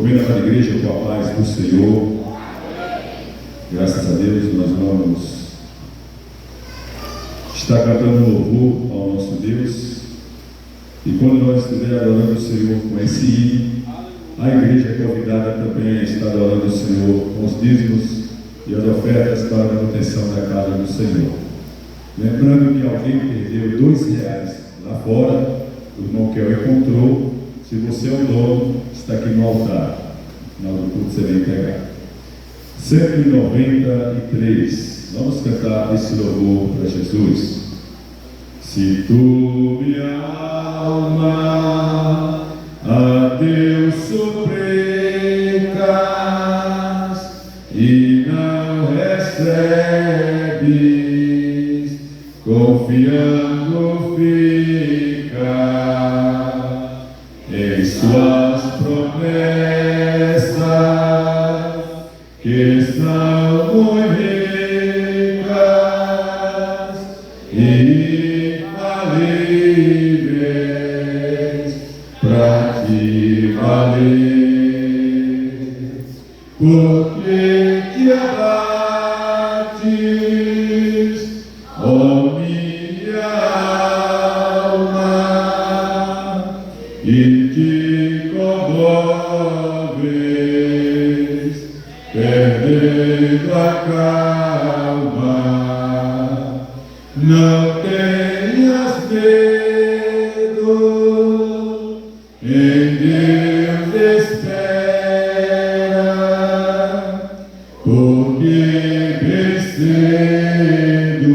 Convido a igreja com a paz do Senhor. Graças a Deus nós vamos estar cantando louvor ao nosso Deus. E quando nós estivermos adorando o Senhor com esse hino, a igreja é convidada também a estar adorando o Senhor com os dízimos e as ofertas para a manutenção da casa do Senhor. Lembrando que alguém perdeu R$2 lá fora, o irmão Kel encontrou. Se você é o dono, está aqui no altar. No final do culto você vem pegar. 193. Vamos cantar esse louvor para Jesus. Se tu, minha alma, a Deus suplicas e não recebes, confiando fica em suas promessas, que são muito ricas e infalíveis para te valer. Porque te abates, ó minha alma, e te comoves, perdendo a calma. Não tenhas medo, em Deus espera, porque vencendo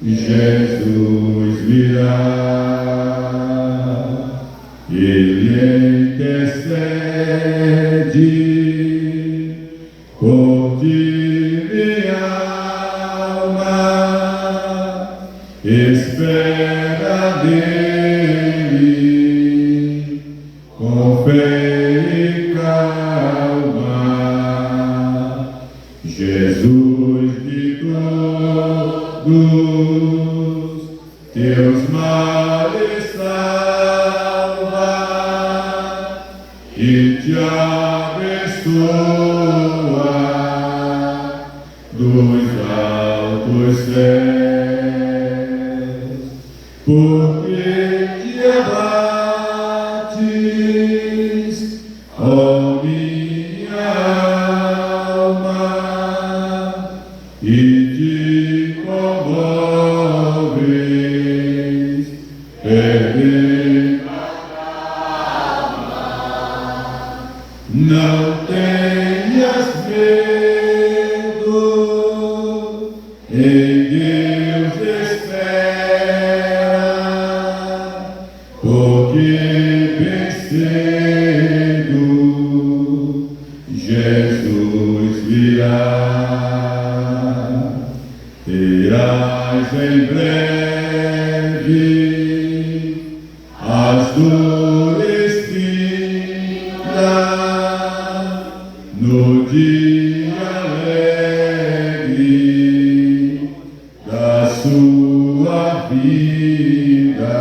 Jesus virá. Ele intercede por ti, minha alma, espera nele, com fé e calma. Jesus de todos teus males salva e te abençoa dos altos céus. Porque te abates, ó minha alma, e te comoves, perdendo a calma. Não tenhas medo, em Deus espera, porque vencendo Jesus virá. Terás em breve as dores findas no dia alegre da sua vida.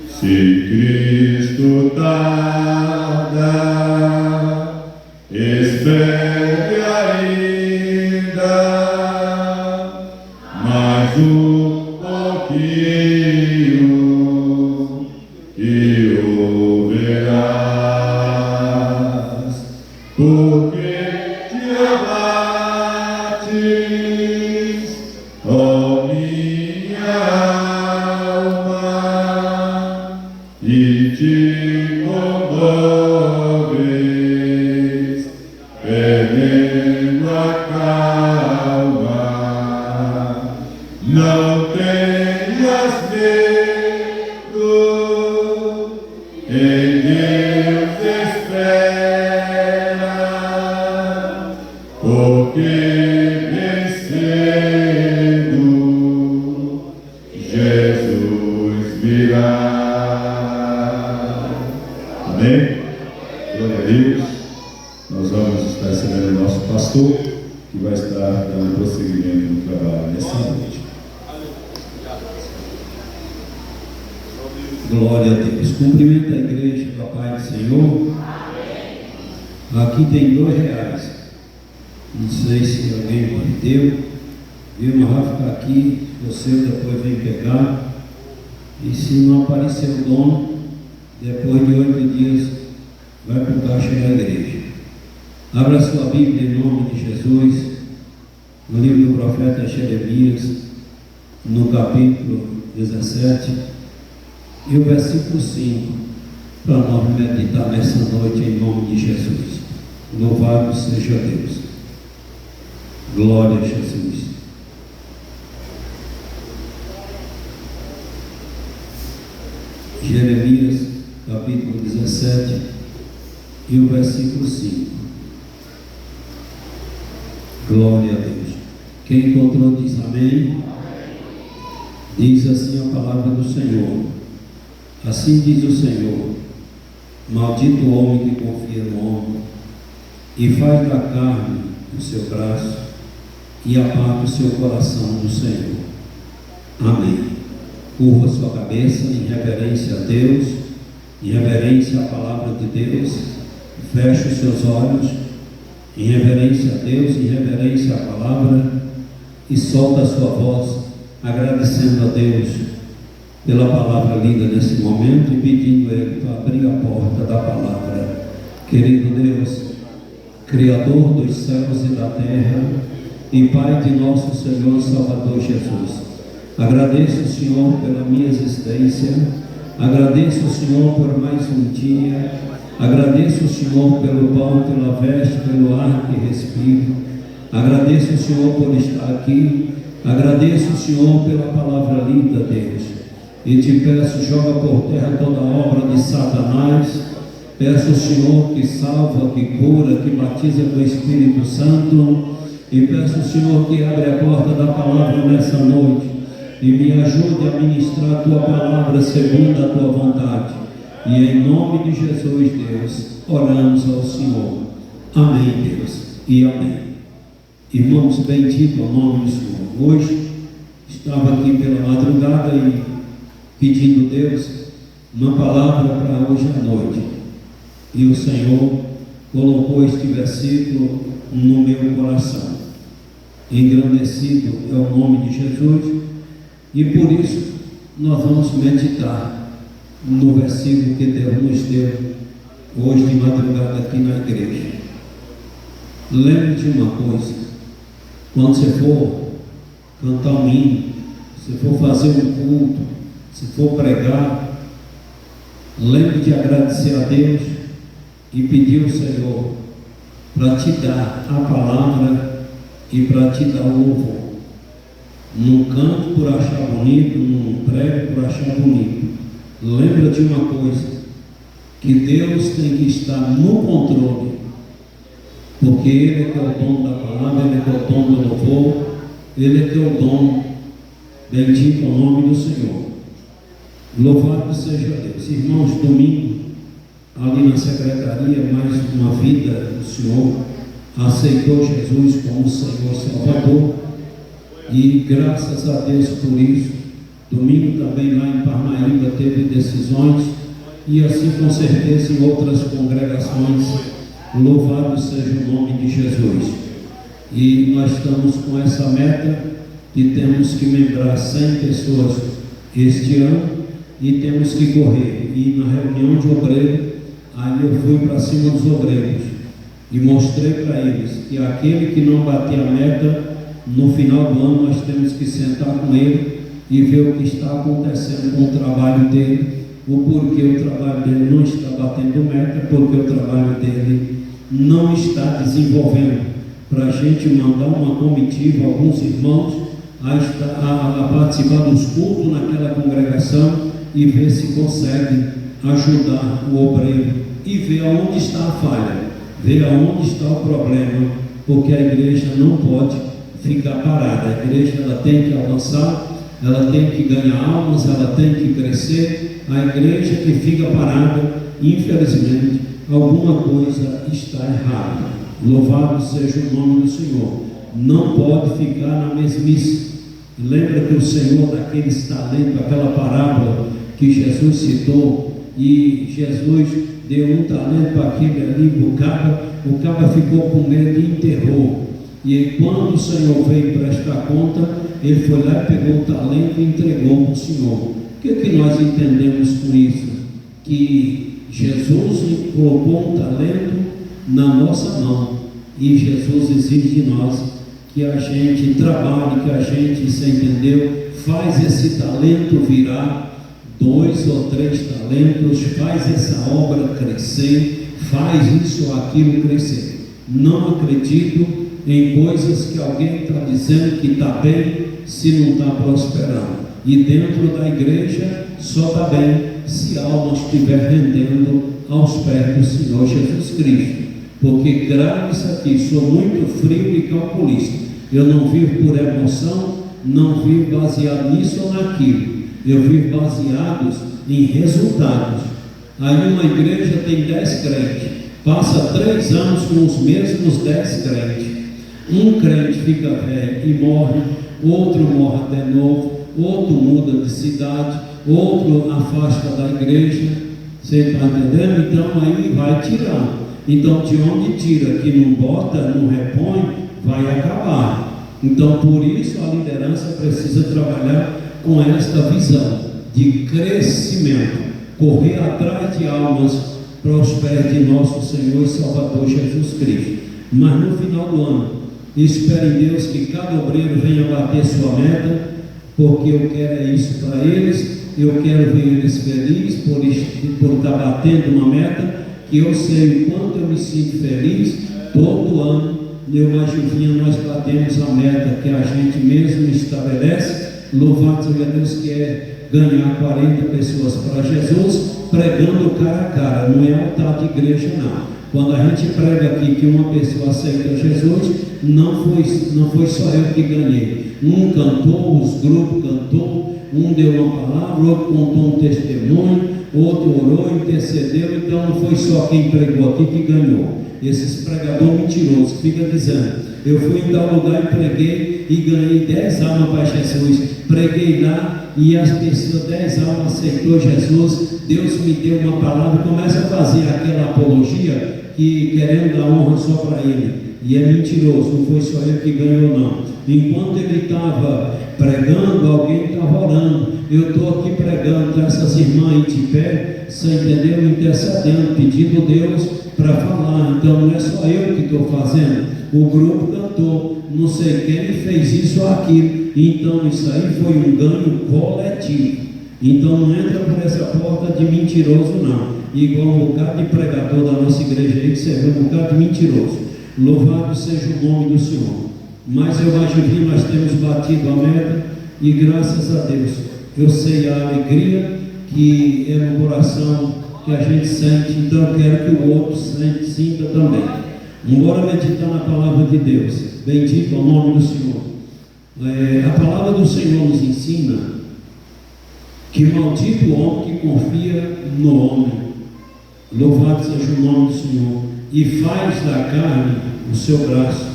Se Cristo tarda, espere ainda mais um pouquinho e o verás. Porque te abates, ó minha alma, e te comoves, perdendo a calma. Não tenhas medo, em Deus espera, porque vencendo Jesus virá. Amém? Glória a Deus. Nós vamos estar recebendo o nosso pastor, que vai estar dando prosseguimento no trabalho nessa noite. Glória a Deus. Cumprimenta a igreja, papai do Senhor. Aqui tem R$2. Não sei se alguém perdeu. Viu? Mas vai ficar aqui. Você depois vem pegar. E se não aparecer o dono, depois de 8 dias, vai para o caixa da igreja. Abra sua Bíblia em nome de Jesus. No livro do profeta Jeremias, no capítulo 17, e o versículo 5, para nós meditar nessa noite em nome de Jesus. Louvado seja Deus. Glória a Jesus. Jeremias, capítulo 17, e o versículo 5. Glória a Deus. Quem encontrou diz amém. Diz assim a palavra do Senhor. Assim diz o Senhor: maldito o homem que confia no homem e faz da carne o seu braço e aparta o seu coração do Senhor. Amém. Curva sua cabeça em reverência a Deus, em reverência à palavra de Deus. Feche os seus olhos em reverência a Deus, em reverência à palavra, e solta a sua voz agradecendo a Deus pela palavra lida nesse momento e pedindo a Ele para abrir a porta da palavra. Querido Deus, Criador dos céus e da terra e Pai de nosso Senhor e Salvador Jesus, agradeço, Senhor, pela minha existência, agradeço, Senhor, por mais um dia, agradeço, Senhor, pelo pão, pela veste, pelo ar que respiro, agradeço, Senhor, por estar aqui, agradeço, Senhor, pela palavra lida, Deus, e te peço, joga por terra toda a obra de Satanás. Peço, Senhor, que salva, que cura, que batiza com o Espírito Santo, e peço, Senhor, que abre a porta da palavra nessa noite e me ajude a ministrar a tua palavra segundo a tua vontade. E em nome de Jesus, Deus, oramos ao Senhor. Amém, Deus, e amém. Irmãos, bendito ao nome do Senhor. Hoje estava aqui pela madrugada e pedindo a Deus uma palavra para hoje à noite. E o Senhor colocou este versículo no meu coração. Engrandecido é o nome de Jesus, e por isso nós vamos meditar no versículo que Deus nos deu hoje de madrugada aqui na igreja. Lembre de uma coisa: quando você for cantar um hino, se for fazer um culto, se for pregar, lembre de agradecer a Deus e pedir ao Senhor para te dar a palavra e para te dar o louvor. Não canto por achar bonito, não prego por achar bonito. Lembra de uma coisa: que Deus tem que estar no controle, porque Ele é que é o dono da palavra, Ele é que é o dono do louvor, Ele é que é o dono. Bendito é o nome do Senhor. Louvado seja Deus. Irmãos, domingo, ali na secretaria, mais uma vida, o Senhor aceitou Jesus como Senhor Salvador, e graças a Deus por isso. Domingo também lá em Parnaíba teve decisões, e assim com certeza em outras congregações. Louvado seja o nome de Jesus. E nós estamos com essa meta que temos que membrar 100 pessoas este ano, e temos que correr. E na reunião de obreiro, aí eu fui para cima dos obreiros e mostrei para eles que aquele que não bater a meta, no final do ano nós temos que sentar com ele e ver o que está acontecendo com o trabalho dele, o porquê o trabalho dele não está batendo meta, porque o trabalho dele não está desenvolvendo, para a gente mandar uma comitiva, alguns irmãos, a participar dos cultos naquela congregação e ver se consegue ajudar o obreiro e ver aonde está a falha, ver aonde está o problema, porque a igreja não pode ficar parada. A igreja ela tem que avançar, ela tem que ganhar almas, ela tem que crescer. A igreja que fica parada, infelizmente, alguma coisa está errada. Louvado seja o nome do Senhor. Não pode ficar na mesmice. Lembra que o Senhor, daqueles talentos, aquela parábola que Jesus citou, e Jesus deu um talento para aquele ali, o caba ficou com medo e enterrou. E quando o Senhor veio prestar conta, ele foi lá e pegou o talento e entregou para o Senhor. O que nós entendemos com isso? Que Jesus colocou um talento na nossa mão, e Jesus exige de nós que a gente trabalhe, que a gente, você entendeu, faz esse talento virar 2 ou 3 talentos, faz essa obra crescer, faz isso ou aquilo crescer. Não acredito em coisas que alguém está dizendo que está bem, se não está prosperando. E dentro da igreja só está bem se a alma estiver rendendo aos pés do Senhor Jesus Cristo. Porque grave isso aqui, sou muito frio e calculista. Eu não vivo por emoção, não vivo baseado nisso ou naquilo. Eu vivo baseado em resultados. Aí uma igreja tem 10 crentes, passa 3 anos com os mesmos 10 crentes. Um crente fica velho e morre, outro morre de novo, outro muda de cidade, outro afasta da igreja. Você está entendendo? Então aí vai tirar. Então de onde tira, que não bota, não repõe, vai acabar. Então por isso a liderança precisa trabalhar com esta visão de crescimento, correr atrás de almas para os pés de nosso Senhor e Salvador Jesus Cristo. Mas no final do ano, espero em Deus que cada obreiro venha bater sua meta, porque eu quero isso para eles. Eu quero ver eles felizes por estar batendo uma meta, que eu sei o quanto eu me sinto feliz. Todo ano, eu e a Gilvinha, nós batemos a meta que a gente mesmo estabelece. Louvado seja Deus, que é ganhar 40 pessoas para Jesus, pregando cara a cara, não é altar de igreja não. Quando a gente prega aqui que uma pessoa aceita Jesus, não foi só eu que ganhei. Um cantou, os grupos cantou, um deu uma palavra, outro contou um testemunho, outro orou, intercedeu. Então não foi só quem pregou aqui que ganhou. Esses pregadores mentirosos que ficam dizendo: eu fui em tal lugar e preguei e ganhei 10 almas para Jesus. Preguei lá e as pessoas, 10 almas aceitou Jesus. Deus me deu uma palavra. Começa a fazer aquela apologia que querendo dar honra só para ele. E é mentiroso, não foi só ele que ganhou não. Enquanto ele estava pregando, alguém estava orando. Eu estou aqui pregando, tá essas irmãs aí de pé, você entendeu? Intercedendo, pedindo a Deus para falar. Então não é só eu que estou fazendo. O grupo cantou, não sei quem fez isso ou aquilo. Então isso aí foi um ganho coletivo. Então não entra por essa porta de mentiroso não. Igual um bocado de pregador da nossa igreja aí, que você vê um bocado de mentiroso. Louvado seja o nome do Senhor. Mas eu acho que nós temos batido a meta, e graças a Deus eu sei a alegria que é no coração que a gente sente. Então eu quero que o outro sinta também. Bora meditar na palavra de Deus. Bendito ao nome do Senhor. A palavra do Senhor nos ensina que maldito o homem que confia no homem. Louvado seja o nome do Senhor. E faz da carne o seu braço,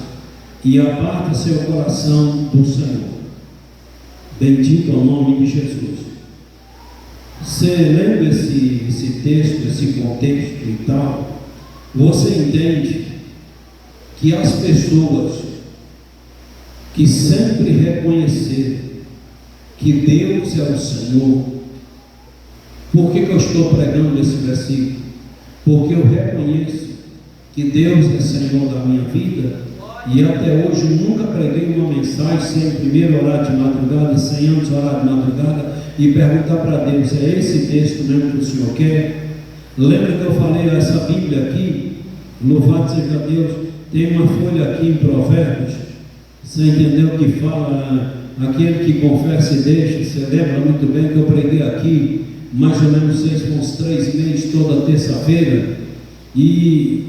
e aparta seu coração do Senhor. Bendito é o nome de Jesus. Você lendo esse texto, esse contexto e tal, você entende que as pessoas que sempre reconhecerem que Deus é o Senhor. Por que eu estou pregando esse versículo? Porque eu reconheço que Deus é Senhor da minha vida, e até hoje nunca preguei uma mensagem sem primeiro orar de madrugada, sem antes orar de madrugada e perguntar para Deus: é esse texto mesmo que o Senhor quer? Lembra que eu falei essa Bíblia aqui? Louvado seja Deus. Tem uma folha aqui em Provérbios, você entendeu, que fala: aquele que confessa e deixa. Você lembra muito bem que eu preguei aqui mais ou menos 3 meses toda terça-feira, e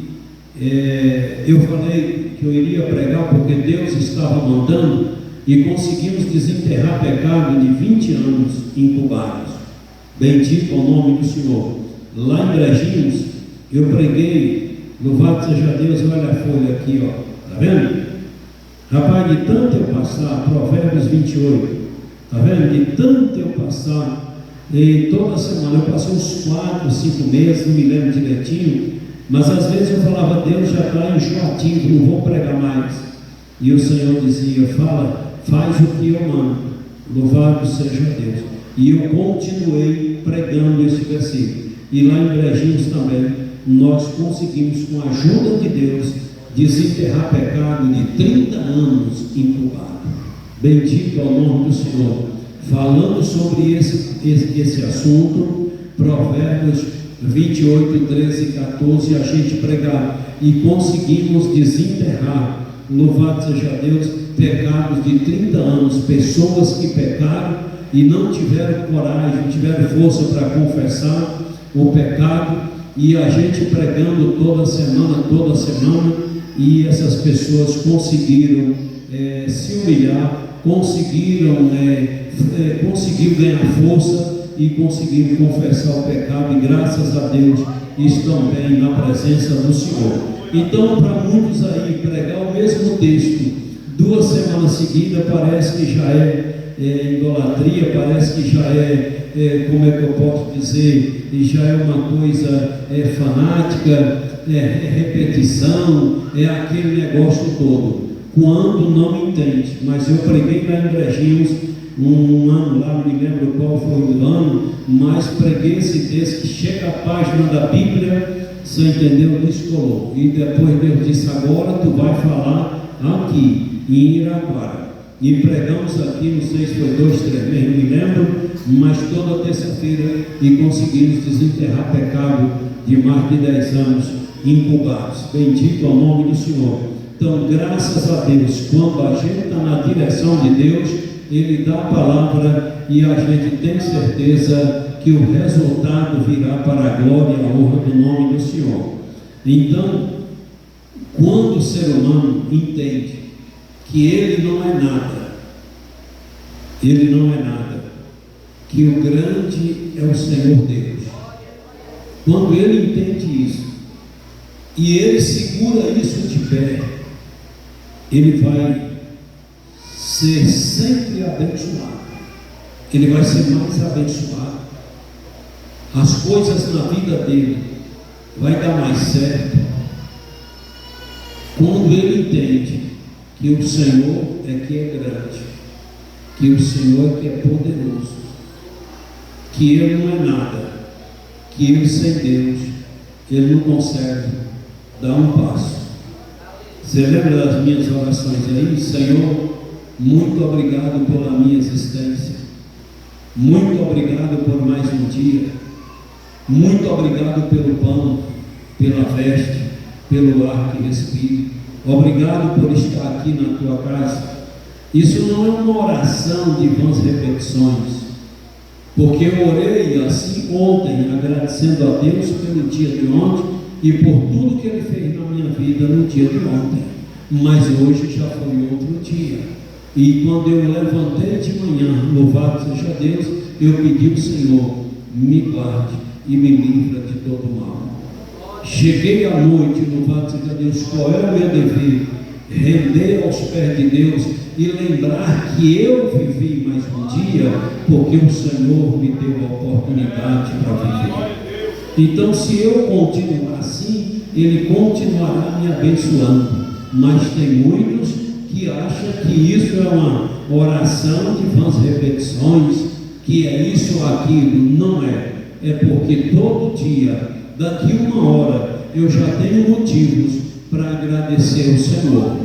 eu falei que eu iria pregar porque Deus estava mandando, e conseguimos desenterrar pecado de 20 anos incubados. Bendito ao nome do Senhor. Lá em Brejinhos eu preguei, louvado seja Deus. Olha a folha aqui, ó, tá vendo? Rapaz, de tanto eu passar, Provérbios 28, tá vendo? De tanto eu passar E toda semana, eu passei uns 4, 5 meses, não me lembro direitinho, mas às vezes eu falava, Deus já está enjoativo, não vou pregar mais. E o Senhor dizia, faz o que eu mando, louvado seja Deus. E eu continuei pregando esse versículo. E lá em Brejinhos também, nós conseguimos, com a ajuda de Deus, desenterrar pecado de 30 anos incubado. Bendito é o nome do Senhor. Falando sobre esse assunto, Provérbios 28, 13 e 14, a gente pregar e conseguimos desenterrar, louvado seja Deus, pecados de 30 anos, pessoas que pecaram e não tiveram coragem, não tiveram força para confessar o pecado, e a gente pregando toda semana, e essas pessoas conseguiram se humilhar, conseguiram ganhar força e conseguiram confessar o pecado, e graças a Deus estão bem na presença do Senhor. Então, para muitos aí, pregar o mesmo texto 2 semanas seguidas parece que já é idolatria, parece que já como é que eu posso dizer, já é uma coisa fanática, repetição, aquele negócio todo, quando não entende. Mas eu preguei lá em Brejinhos, um ano lá, não me lembro qual foi o ano, mas preguei esse texto que chega a página da Bíblia, você entendeu? Descolou. E depois Deus disse, agora tu vai falar aqui, em Iraquara. E pregamos aqui, não sei se foi 2, 3 meses, não me lembro, mas toda terça-feira, e conseguimos desenterrar pecado de mais de 10 anos incubados. Bendito é o nome do Senhor. Então, graças a Deus, quando a gente está na direção de Deus, Ele dá a palavra e a gente tem certeza que o resultado virá para a glória e a honra do nome do Senhor. Então, quando o ser humano entende que ele não é nada, que o grande é o Senhor Deus, quando ele entende isso, e ele segura isso de pé, ele vai ser sempre abençoado, ele vai ser mais abençoado, as coisas na vida dele vai dar mais certo, quando ele entende que o Senhor é que é grande, que o Senhor é que é poderoso, que ele não é nada, que ele sem Deus, ele não consegue dar um passo. Você lembra das minhas orações aí? Senhor, muito obrigado pela minha existência, muito obrigado por mais um dia, muito obrigado pelo pão, pela veste, pelo ar que respiro. Obrigado por estar aqui na tua casa. Isso não é uma oração de vãs repetições, porque eu orei assim ontem, agradecendo a Deus pelo dia de ontem e por tudo que Ele fez na minha vida no dia de ontem, mas hoje já foi outro dia, e quando eu levantei de manhã, louvado seja Deus, eu pedi ao Senhor, me guarde e me livra de todo mal. Cheguei à noite, louvado seja Deus, qual é o meu dever? Render aos pés de Deus e lembrar que eu vivi mais um dia, porque o Senhor me deu a oportunidade para viver. Então, se eu continuar assim, Ele continuará me abençoando. Mas tem muitos que acham que isso é uma oração de vãs repetições, que é isso ou aquilo. Não é. É porque todo dia, daqui uma hora, eu já tenho motivos para agradecer ao Senhor.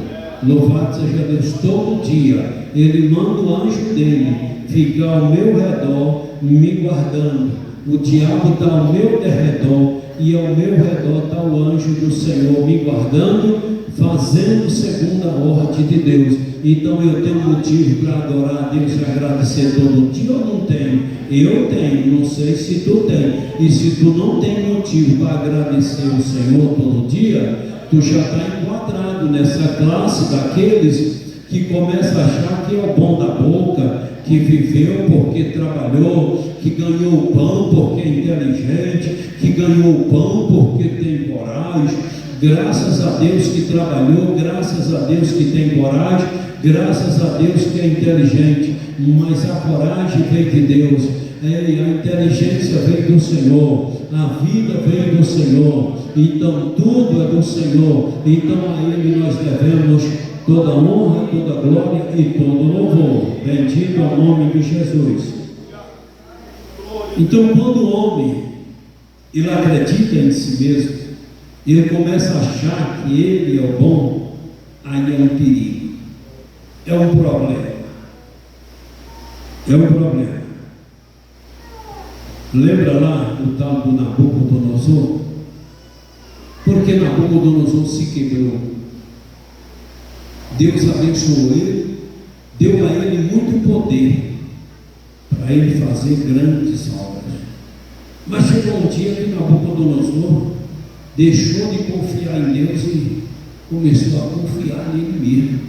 Louvado seja Deus, todo dia Ele manda o anjo dele ficar ao meu redor, me guardando. O diabo está ao meu derredor e ao meu redor está o anjo do Senhor me guardando, fazendo segundo a ordem de Deus. Então eu tenho motivo para adorar a Deus e agradecer todo dia. Eu não tenho, eu tenho, não sei se tu tem. E se tu não tem motivo para agradecer o Senhor todo dia, tu já está enquadrado nessa classe daqueles que começam a achar que é o bom da boca, que viveu porque trabalhou, que ganhou o pão porque é inteligente, que ganhou o pão porque tem coragem. Graças a Deus que trabalhou, graças a Deus que tem coragem, graças a Deus que é inteligente, mas a coragem veio de Deus, a inteligência veio do Senhor, a vida veio do Senhor, então tudo é do Senhor, então a Ele nós devemos toda honra, toda glória e todo louvor. Bendito é o nome de Jesus. Então, quando o homem ele acredita em si mesmo, ele começa a achar que ele é o bom, aí é um perigo, é um problema. É um problema. Lembra lá do tal do Nabucodonosor? Porque Nabucodonosor se quebrou. Deus abençoou ele, deu a ele muito poder para ele fazer grandes obras. Mas chegou um dia que Nabucodonosor deixou de confiar em Deus e começou a confiar nele mesmo.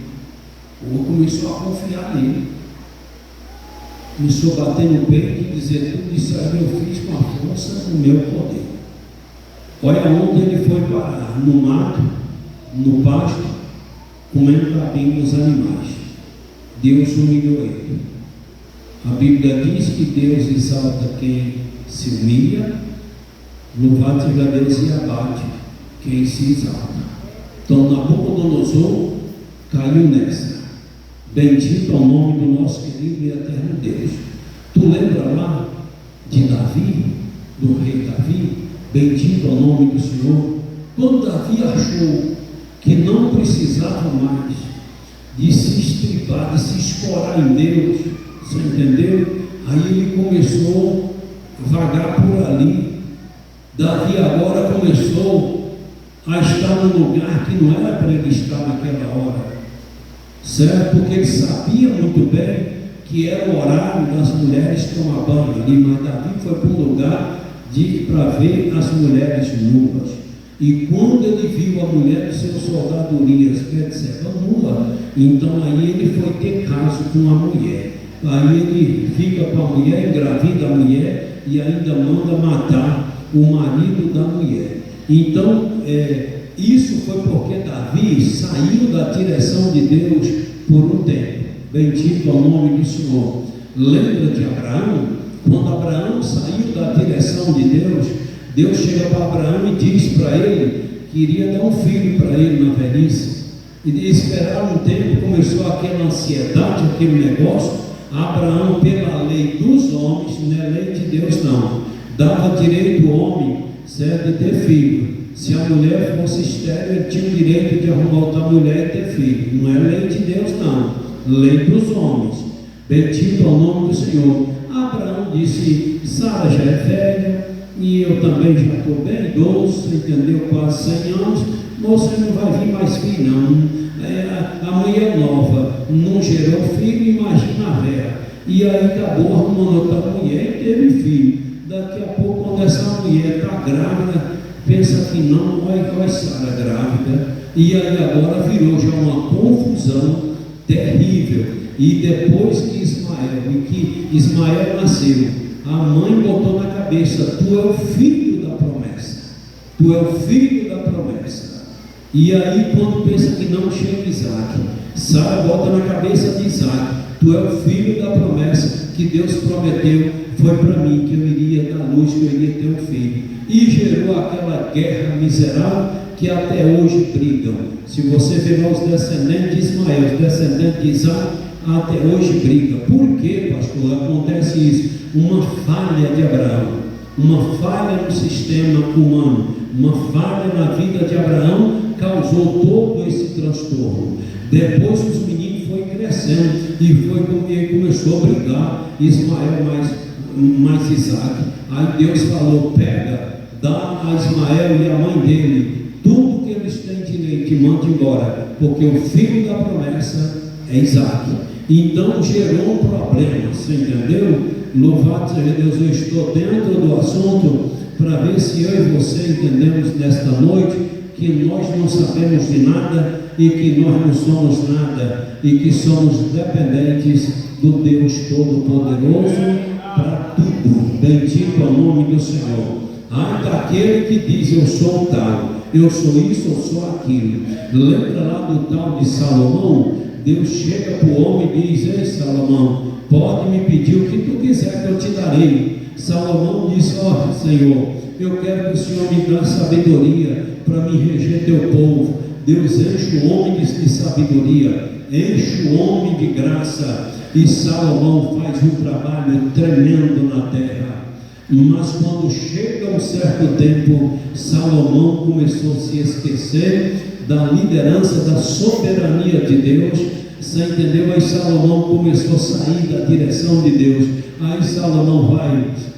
Ou começou a confiar nele. Começou a bater no peito e dizer: tudo isso aí eu fiz com a força do meu poder. Olha onde ele foi parar: no mato, no pasto, comendo capim dos animais. Deus humilhou ele. A Bíblia diz que Deus exalta quem se humilha, louvado seja Deus, e abate quem se exalta. Então Nabucodonosor caiu nessa. Bendito é o nome do nosso querido e eterno Deus. Tu lembra lá de Davi, do rei Davi? Bendito é o nome do Senhor. Quando Davi achou que não precisava mais de se estripar, de se escorar em Deus, você entendeu? Aí ele começou a vagar por ali. Davi agora começou a estar num lugar que não era para ele estar naquela hora, certo? Porque ele sabia muito bem que era o horário das mulheres tomar banho ali, mas Davi foi para um lugar para ver as mulheres nuas. E quando ele viu a mulher do seu soldado Urias, quer dizer, nua, então aí ele foi ter caso com a mulher. Aí ele fica com a mulher, engravida a mulher e ainda manda matar o marido da mulher. Então, isso foi porque Davi saiu da direção de Deus por um tempo. Bendito é o nome do Senhor. Lembra de Abraão? Quando Abraão saiu da direção de Deus, Deus chega para Abraão e diz para ele que iria dar um filho para ele na velhice. E esperar um tempo, começou aquela ansiedade, aquele negócio. Abraão, pela lei dos homens, não é lei de Deus não, dava direito ao homem, certo, de ter filho. Se a mulher fosse estéril, ele tinha o direito de arrumar outra mulher e ter filho. Não é lei de Deus não, lei dos homens. Bendito ao nome do Senhor. Abraão disse: Sara já é velha e eu também já estou bem idoso, entendeu? Quase 100 anos, você não vai vir mais filho não. A mulher nova não gerou filho, imagina a velha. E aí acabou arrumando outra mulher e teve filho. Daqui a pouco, quando essa mulher está grávida, pensa que não vai Sara grávida. E aí agora virou já uma confusão terrível. E depois que Ismael nasceu, a mãe botou na cabeça: tu é o filho da promessa. Tu é o filho da promessa. E aí quando pensa que não chega Isaac, Sara bota na cabeça de Isaac: tu é o filho da promessa que Deus prometeu, foi para mim que eu iria dar luz, que eu iria ter um filho. E gerou aquela guerra miserável que até hoje brigam. Se você pegar os descendentes de Ismael, os descendentes de Isaac, até hoje brigam. Por que, pastor, acontece isso? Uma falha de Abraão, uma falha no sistema humano, uma falha na vida de Abraão causou todo esse transtorno. Depois os meninos foram crescendo e começou a brigar, Ismael mais Isaac. Aí Deus falou: pega, dá a Ismael e a mãe dele tudo que eles têm direito e manda embora, porque o filho da promessa é Isaac. Então gerou um problema, você entendeu? Louvado seja Deus. Eu estou dentro do assunto para ver se eu e você entendemos nesta noite que nós não sabemos de nada e que nós não somos nada e que somos dependentes do Deus Todo-Poderoso para tudo. Bendito é o nome do Senhor. Ai daquele que diz: eu sou o tal, eu sou isso, eu sou aquilo. Lembra lá do tal de Salomão? Deus chega para o homem e diz: ei Salomão, pode me pedir o que tu quiser que eu te darei. Salomão disse: ó Senhor, eu quero que o Senhor me dê sabedoria para me reger teu povo. Deus enche o homem de sabedoria, enche o homem de graça, e Salomão faz um trabalho tremendo na terra. Mas quando chega um certo tempo, Salomão começou a se esquecer da liderança, da soberania de Deus. Você entendeu? Aí Salomão começou a sair da direção de Deus. Aí Salomão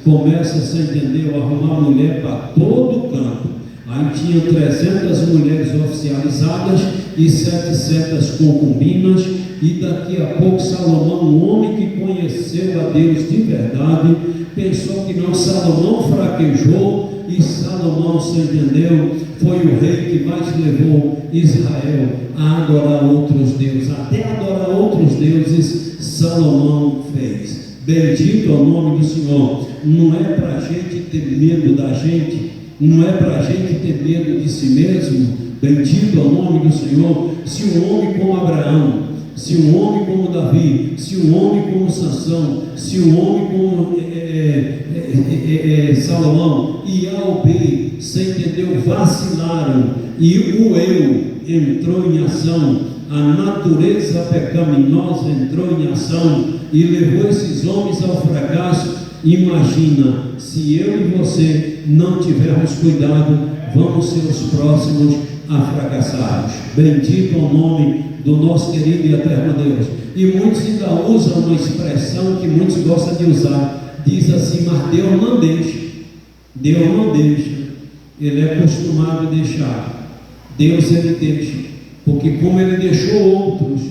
começa, você entendeu, a arrumar mulher para todo canto. Aí tinha 300 mulheres oficializadas e 700 concubinas. E daqui a pouco Salomão, um homem que conheceu a Deus de verdade, pensou que não. Salomão fraquejou, e Salomão, você entendeu, foi o rei que mais levou Israel a adorar outros deuses. Até adorar outros deuses Salomão fez. Bendito é o nome do Senhor. Não é para a gente ter medo da gente, não é para a gente ter medo de si mesmo. Bendito é o nome do Senhor. Se um homem como Abraão, se um homem como Davi, se um homem como Sansão, se um homem como Salomão e A ou B, você entendeu, vacilaram, e o eu entrou em ação, a natureza pecaminosa entrou em ação e levou esses homens ao fracasso. Imagina, se eu e você não tivermos cuidado, vamos ser os próximos a fracassarmos. Bendito é o nome do nosso querido e eterno Deus. E muitos ainda usam uma expressão que muitos gostam de usar, diz assim: mas Deus não deixa. Deus não deixa, Ele é acostumado a deixar. Deus, Ele deixa, porque como Ele deixou outros,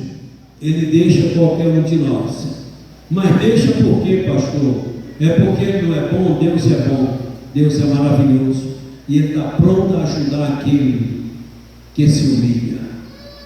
Ele deixa qualquer um de nós. Mas deixa por quê, pastor? É porque Ele não é bom? Deus é bom, Deus é maravilhoso, e Ele está pronto a ajudar aquele que se humilha.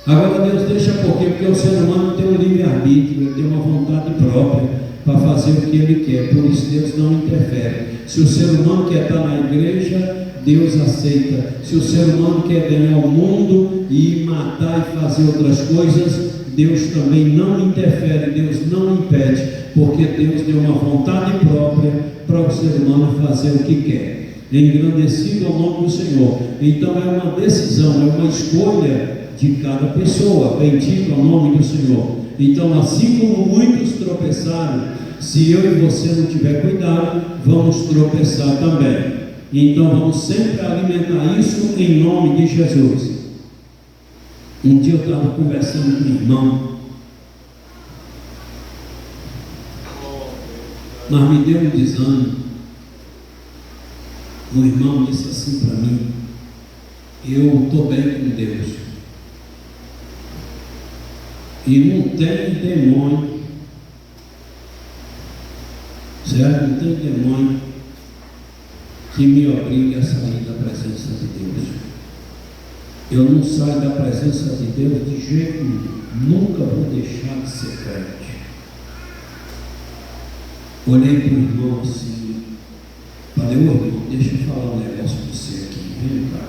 Agora Deus deixa por quê? Porque o ser humano tem um livre-arbítrio, ele tem uma vontade própria para fazer o que ele quer, por isso Deus não interfere. Se o ser humano quer estar na igreja, Deus aceita. Se o ser humano quer ganhar o mundo e matar e fazer outras coisas, Deus também não interfere, Deus não impede, porque Deus deu uma vontade própria para o ser humano fazer o que quer. Engrandecido ao nome do Senhor. Então é uma decisão, é uma escolha de cada pessoa. Bendito ao nome do Senhor. Então, assim como muitos tropeçaram, se eu e você não tiver cuidado, vamos tropeçar também. Então vamos sempre alimentar isso em nome de Jesus. Um dia eu estava conversando com um irmão, mas me deu um desânimo. O irmão disse assim para mim: eu estou bem com Deus, e não tem demônio, certo? Não tem demônio que me obrigue a sair da presença de Deus. Eu não saio da presença de Deus de jeito nenhum, nunca vou deixar de ser crente. Olhei para o irmão assim, falei: ô irmão, deixa eu falar um negócio para você aqui, vem cá.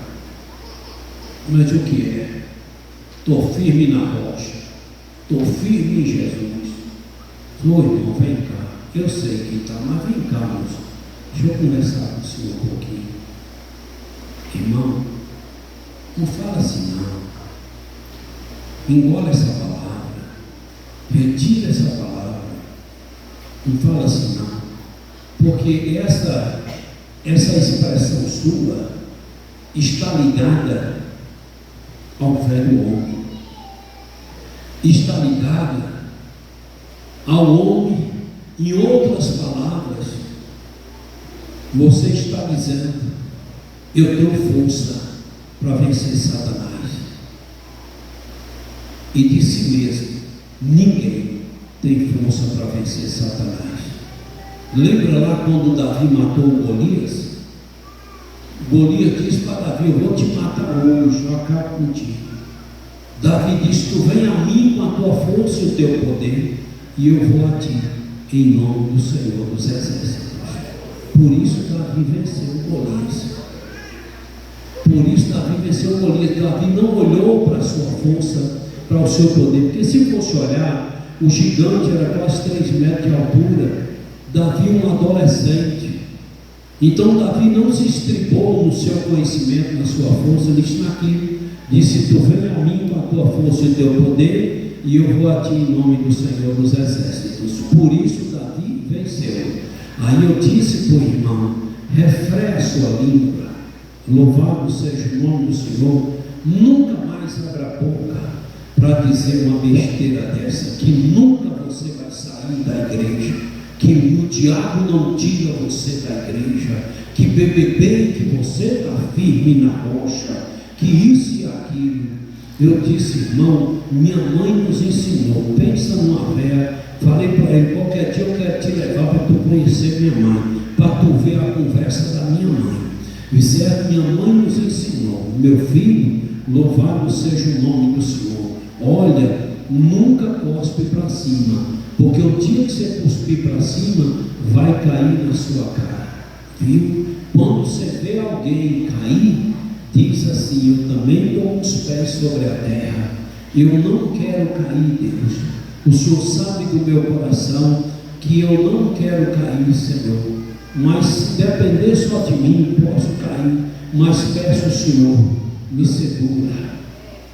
Mas o que é? Estou firme na rocha, estou firme em Jesus. Ô irmão, vem cá, eu sei que está, mas vem cá, moço, deixa eu conversar com o senhor um pouquinho. Irmão, não fala assim não, engole essa palavra, retira essa palavra, não fala assim não, porque essa expressão sua está ligada ao velho homem, está ligada ao homem. Em outras palavras, você está dizendo: eu tenho força para vencer Satanás. E de si mesmo, ninguém tem força para vencer Satanás. Lembra lá quando Davi matou Golias? Golias disse para Davi: eu vou te matar hoje, eu acabo contigo. Davi disse: tu vem a mim com a tua força e o teu poder, e eu vou a ti, em nome do Senhor dos Exércitos. Por isso Davi venceu Golias. Por isso Davi venceu Golias. Davi não olhou para a sua força, para o seu poder, porque se fosse olhar, o gigante era quase 3 metros de altura, Davi um adolescente. Então Davi não se estribou no seu conhecimento, na sua força, disse naquilo, disse: tu vem a mim com a tua força e teu poder, e eu vou a ti em nome do Senhor dos Exércitos. Por isso Davi venceu. Aí eu disse para o irmão: refreia a sua língua, louvado seja o nome do Senhor, nunca mais abra a boca para dizer uma besteira dessa, que nunca você vai sair da igreja, que o diabo não tira você da igreja, que BBB, que você está firme na rocha, que isso e aquilo. Eu disse: irmão, minha mãe nos ensinou, pensa numa véia. Falei para ele: qualquer dia eu quero te levar para tu conhecer minha mãe, para tu ver a conversa da minha mãe. Isso é, minha mãe nos ensinou: meu filho, louvado seja o nome do Senhor, olha, nunca cospe para cima, porque o dia que você cuspir para cima, vai cair na sua cara, viu? Quando você vê alguém cair, diz assim: eu também dou os pés sobre a terra, eu não quero cair, Deus, o Senhor sabe do meu coração que eu não quero cair, Senhor, mas se depender só de mim, posso cair, mas peço ao Senhor, me segura,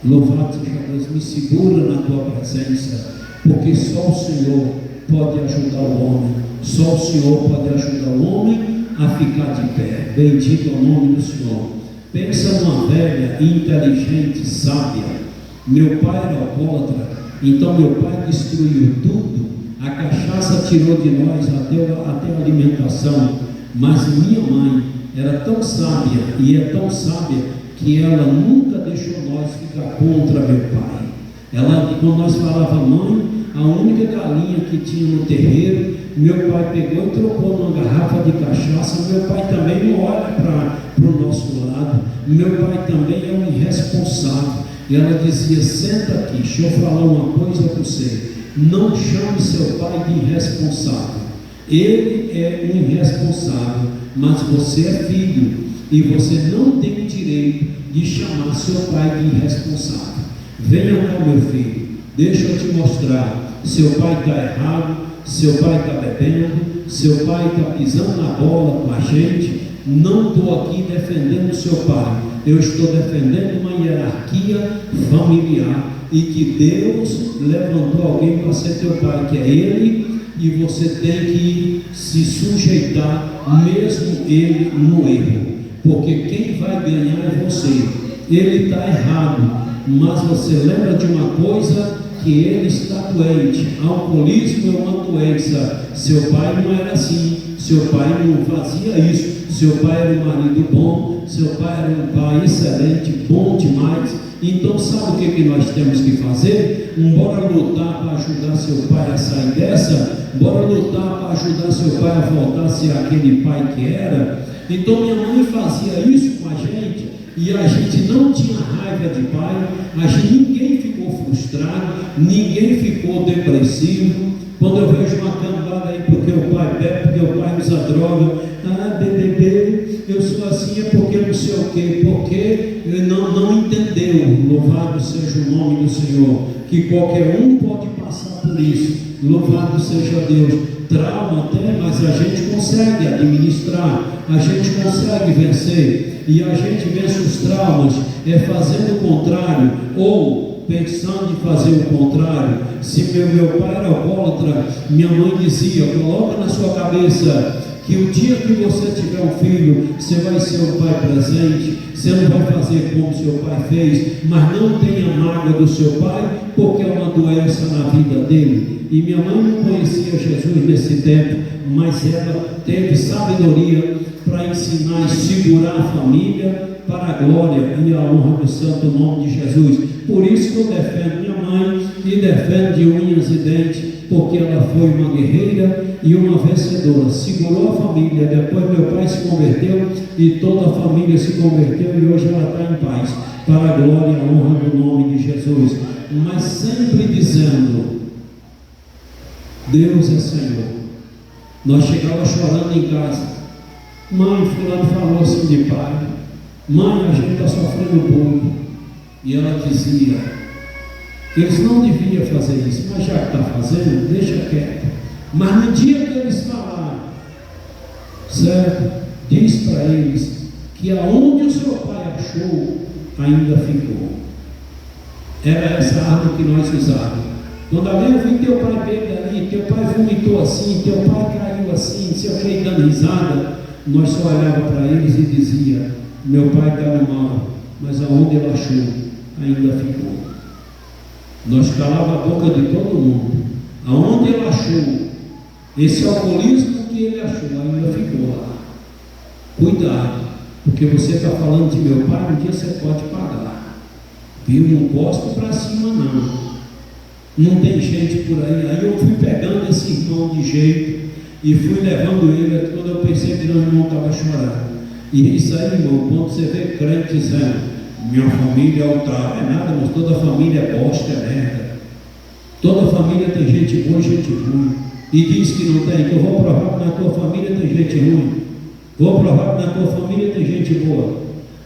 louvado seja Deus, me segura na tua presença, porque só o Senhor pode ajudar o homem, só o Senhor pode ajudar o homem a ficar de pé. Bendito é o nome do Senhor. Pensa numa velha inteligente, sábia. Meu pai era alcoólatra, então meu pai destruiu tudo, a cachaça tirou de nós até a alimentação, mas minha mãe era tão sábia, e é tão sábia, que ela nunca deixou nós ficar contra meu pai. Ela, quando nós falávamos mãe, a única galinha que tinha no terreiro, meu pai pegou e trocou numa garrafa de cachaça. Meu pai também não olha para o nosso lado, meu pai também é um irresponsável. E ela dizia: senta aqui, deixa eu falar uma coisa para você, não chame seu pai de irresponsável, ele é um irresponsável, mas você é filho, e você não tem o direito de chamar seu pai de irresponsável. Venha cá, meu filho, deixa eu te mostrar. Seu pai está errado, seu pai está bebendo, seu pai está pisando na bola com a gente. Não estou aqui defendendo seu pai, eu estou defendendo uma hierarquia familiar, e que Deus levantou alguém para ser teu pai, que é ele, e você tem que se sujeitar, mesmo ele no erro, porque quem vai ganhar é você. Ele está errado, mas você lembra de uma coisa, que ele está doente. Alcoolismo é uma doença. Seu pai não era assim, seu pai não fazia isso, seu pai era um marido bom, seu pai era um pai excelente, bom demais. Então sabe o que nós temos que fazer? Bora lutar para ajudar seu pai a sair dessa, bora lutar para ajudar seu pai a voltar a ser aquele pai que era. Então minha mãe fazia isso com a gente, e a gente não tinha raiva de pai, ninguém ficou frustrado, ninguém ficou depressivo. Quando eu vejo uma cambada aí porque o pai bebe, porque o pai usa droga, BBB, eu sou assim, é porque não sei o quê, porque não entendeu. Louvado seja o nome do Senhor, que qualquer um pode passar por isso, louvado seja Deus. Trauma até, mas a gente consegue administrar, a gente consegue vencer, e a gente vence os traumas fazendo o contrário, ou pensando em fazer o contrário. Se meu pai era alcoólatra, minha mãe dizia: coloca na sua cabeça que o dia que você tiver um filho, você vai ser um pai presente, você não vai fazer como seu pai fez, mas não tenha mágoa do seu pai, porque é uma doença na vida dele. E minha mãe não conhecia Jesus nesse tempo, mas ela teve sabedoria para ensinar e segurar a família para a glória e a honra do santo nome de Jesus. Por isso que eu defendo minha mãe, e defendo de unhas e dentes, porque ela foi uma guerreira e uma vencedora, segurou a família. Depois meu pai se converteu e toda a família se converteu, e hoje ela está em paz, para a glória e a honra do nome de Jesus, mas sempre dizendo: Deus é Senhor. Nós chegávamos chorando em casa: mãe, fulano falou assim de pai, mãe, a gente está sofrendo bullying. E ela dizia, eles não deviam fazer isso, mas já que está fazendo, deixa quieto. Mas no dia que eles falaram, certo? Diz para eles que aonde o seu pai achou, ainda ficou. Era essa arma que nós usávamos. Quando alguém viu teu pai beber ali, teu pai vomitou assim, teu pai caiu assim, se eu fiquei dando risada, nós só olhávamos para eles e dizia, meu pai está no mal, mas aonde ele achou, ainda ficou. Nós calávamos a boca de todo mundo. Aonde ele achou, esse alcoolismo que ele achou, ainda ficou lá. Cuidado, porque você está falando de meu pai, um dia você pode pagar. Viu? Não gosto para cima não. Não tem gente por aí. Aí eu fui pegando esse irmão de jeito e fui levando ele. Quando eu pensei que meu irmão estava chorando. E isso aí, irmão, quando você vê crente dizendo, minha família é o tal, é nada, mas toda família é bosta, é merda. Toda família tem gente boa e gente ruim. E diz que não tem, que eu vou provar que na tua família tem gente ruim. Vou provar que na tua família tem gente boa.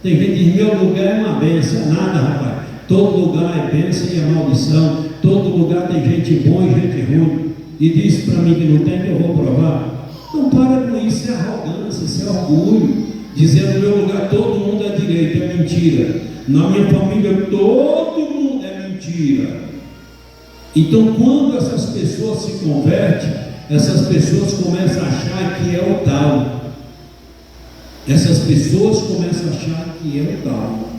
Tem gente que diz, meu lugar é uma bênção, nada, rapaz. Todo lugar é bênção e é maldição. Todo lugar tem gente boa e gente ruim. E diz para mim que não tem, que eu vou provar. Não para com isso, isso é arrogância, isso é orgulho. Dizer no meu lugar todo mundo é direito, é mentira. Na minha família todo mundo é mentira. Então quando essas pessoas se convertem, essas pessoas começam a achar que é o tal. Essas pessoas começam a achar que é o tal.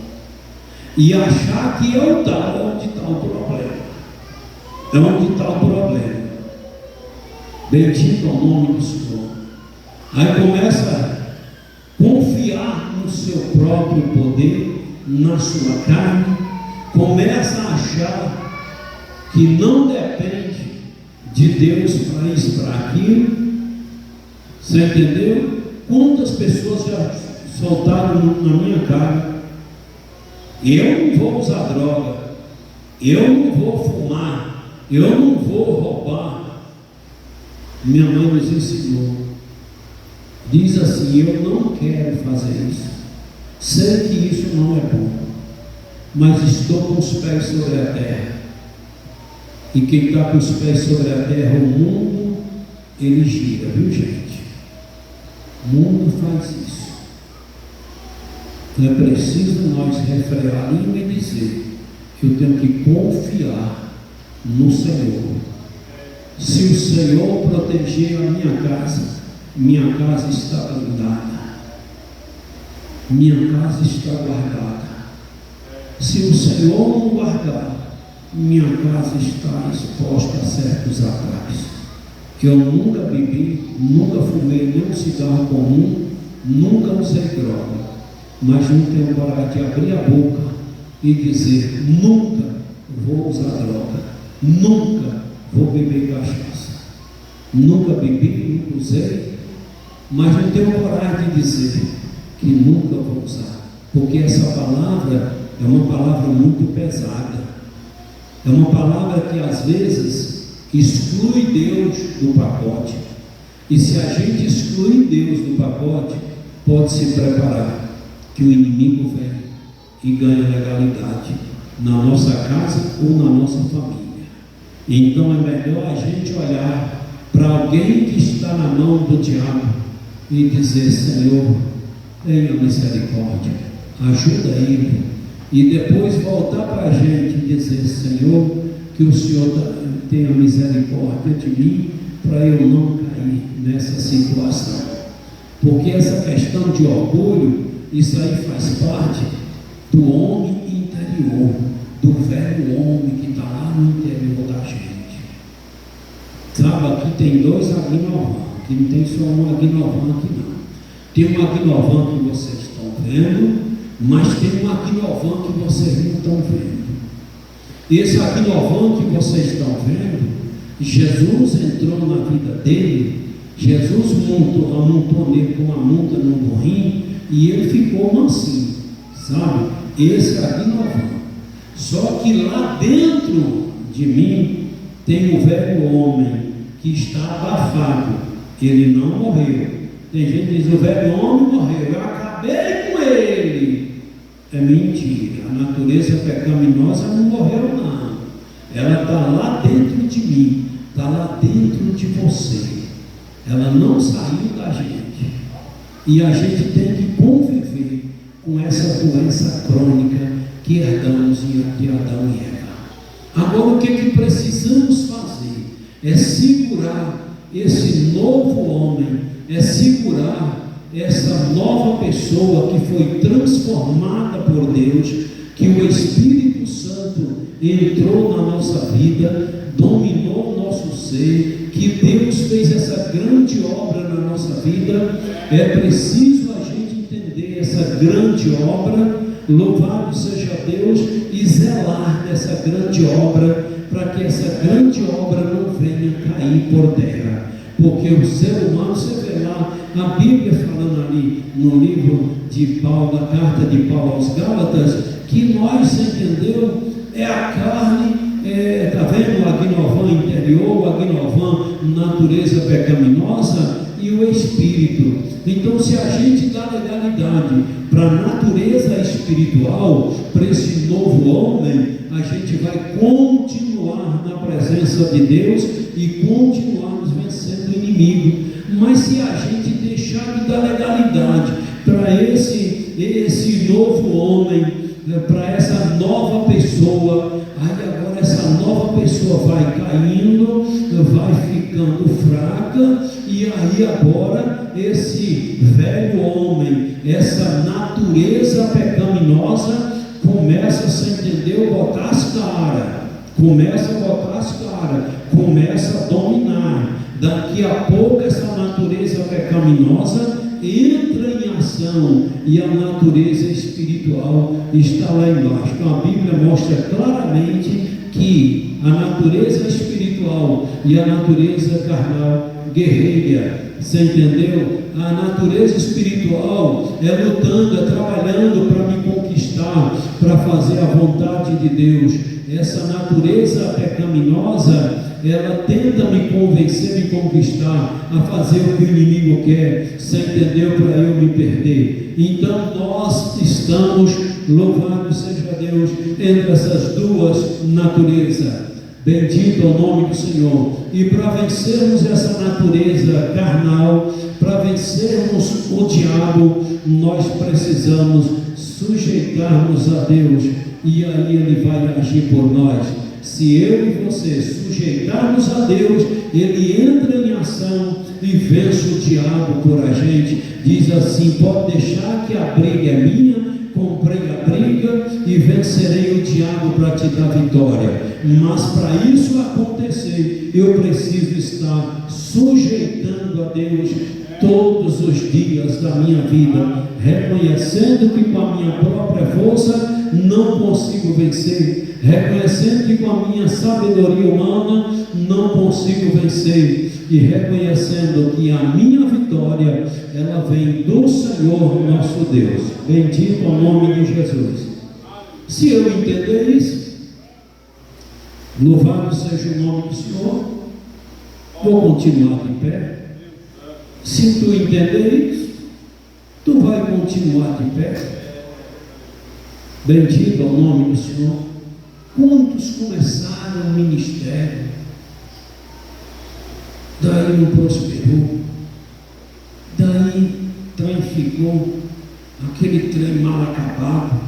E achar que é o tal é onde está o problema. É onde está o problema. Bendito ao nome do Senhor. Aí começa a confiar no seu próprio poder, na sua carne. Começa a achar que não depende de Deus para isso, para aquilo. Você entendeu? Quantas pessoas já soltaram na minha cara? Eu não vou usar droga, eu não vou fumar, eu não vou roubar. Minha mãe nos ensinou. Diz assim, eu não quero fazer isso. Sei que isso não é bom, mas estou com os pés sobre a terra. E quem está com os pés sobre a terra, o mundo, ele gira, viu gente? O mundo faz isso. Então é preciso nós refrear a língua e dizer que eu tenho que confiar no Senhor. Se o Senhor proteger a minha casa está blindada. Minha casa está guardada. Se o Senhor não guardar, minha casa está exposta a certos ataques. Que eu nunca bebi, nunca fumei nem um cigarro comum, nunca usei droga, mas não tenho coragem de abrir a boca e dizer, nunca vou usar droga, nunca vou beber cachaça, nunca bebi, nunca usei, mas não tenho coragem de dizer que nunca vou usar, porque essa palavra é uma palavra muito pesada, é uma palavra que às vezes exclui Deus do pacote. E se a gente exclui Deus do pacote, pode se preparar que o inimigo vem e ganha legalidade na nossa casa ou na nossa família. Então é melhor a gente olhar para alguém que está na mão do diabo e dizer, Senhor, tenha misericórdia, ajuda ele, e depois voltar para a gente e dizer, Senhor, que o Senhor tenha misericórdia de mim, para eu não cair nessa situação. Porque essa questão de orgulho, isso aí faz parte do homem interior, do velho homem que está lá no interior da gente. Sabe, aqui tem dois Agnovan, aqui não tem só um Agnovan aqui não. Tem um Agnovan que vocês estão vendo, mas tem um Agnovan que vocês não estão vendo. Esse Agnovan que vocês estão vendo, Jesus entrou na vida dele, Jesus amontou nele com uma monta no burrinho e ele ficou mansinho, sabe? Esse é Agnovan. Só que lá dentro de mim tem o velho homem que está abafado, ele não morreu. Tem gente que diz, o velho homem morreu, eu acabei com ele. é mentira. A natureza pecaminosa não morreu, não. Ela está lá dentro de mim, está lá dentro de você. Ela não saiu da gente. E a gente tem que conviver com essa doença crônica que herdamos de Adão e Eva. Agora, o que precisamos fazer? É segurar esse novo homem, é segurar essa nova pessoa que foi transformada por Deus, que o Espírito Santo entrou na nossa vida, dominou o nosso ser, que Deus fez essa grande obra na nossa vida. É preciso a gente entender essa grande obra, louvado seja Deus, e zelar dessa grande obra, para que essa grande obra não venha cair por terra. Porque o ser humano, você vê lá a Bíblia falando ali no livro de Paulo, na carta de Paulo aos Gálatas, que nós, você entendeu, é a carne, está vendo? O agnovan interior, o agnovan natureza pecaminosa e o espírito. Então, se a gente dá legalidade para a natureza espiritual, para esse novo homem, a gente vai continuar na presença de Deus e continuarmos vencendo o inimigo. Mas se a gente deixar de dar legalidade para esse novo homem, para essa nova pessoa, aí agora essa nova pessoa vai caindo, vai ficando fraca, e aí agora esse velho homem, essa natureza pecaminosa começa, você entendeu, botar as caras, começa a dominar. Daqui a pouco essa natureza pecaminosa entra em ação e a natureza espiritual está lá embaixo. Então a Bíblia mostra claramente que a natureza espiritual e a natureza carnal guerreia. Você entendeu? A natureza espiritual é lutando, é trabalhando para me conquistar, para fazer a vontade de Deus. Essa natureza pecaminosa, ela tenta me convencer, me conquistar, a fazer o que o inimigo quer. Você entendeu? Para eu me perder. Então nós estamos, louvado seja Deus, entre essas duas naturezas. Bendito é o nome do Senhor. E para vencermos essa natureza carnal, para vencermos o diabo, nós precisamos sujeitarmos a Deus, e aí Ele vai agir por nós. Se eu e você sujeitarmos a Deus, Ele entra em ação e vence o diabo por a gente. Diz assim: pode deixar que a briga é minha, comprei a briga e vencerei o diabo para te dar vitória. Mas para isso acontecer, eu preciso estar sujeitando a Deus todos os dias da minha vida, reconhecendo que com a minha própria força não consigo vencer, reconhecendo que com a minha sabedoria humana não consigo vencer, e reconhecendo que a minha vitória, ela vem do Senhor nosso Deus. Bendito é o nome de Jesus. Se eu entender isso, louvado seja o nome do Senhor, vou continuar de pé. Se tu entender isso, tu vai continuar de pé. Bendito é o nome do Senhor. Quantos começaram o ministério, daí não prosperou, daí trem ficou, aquele trem mal acabado,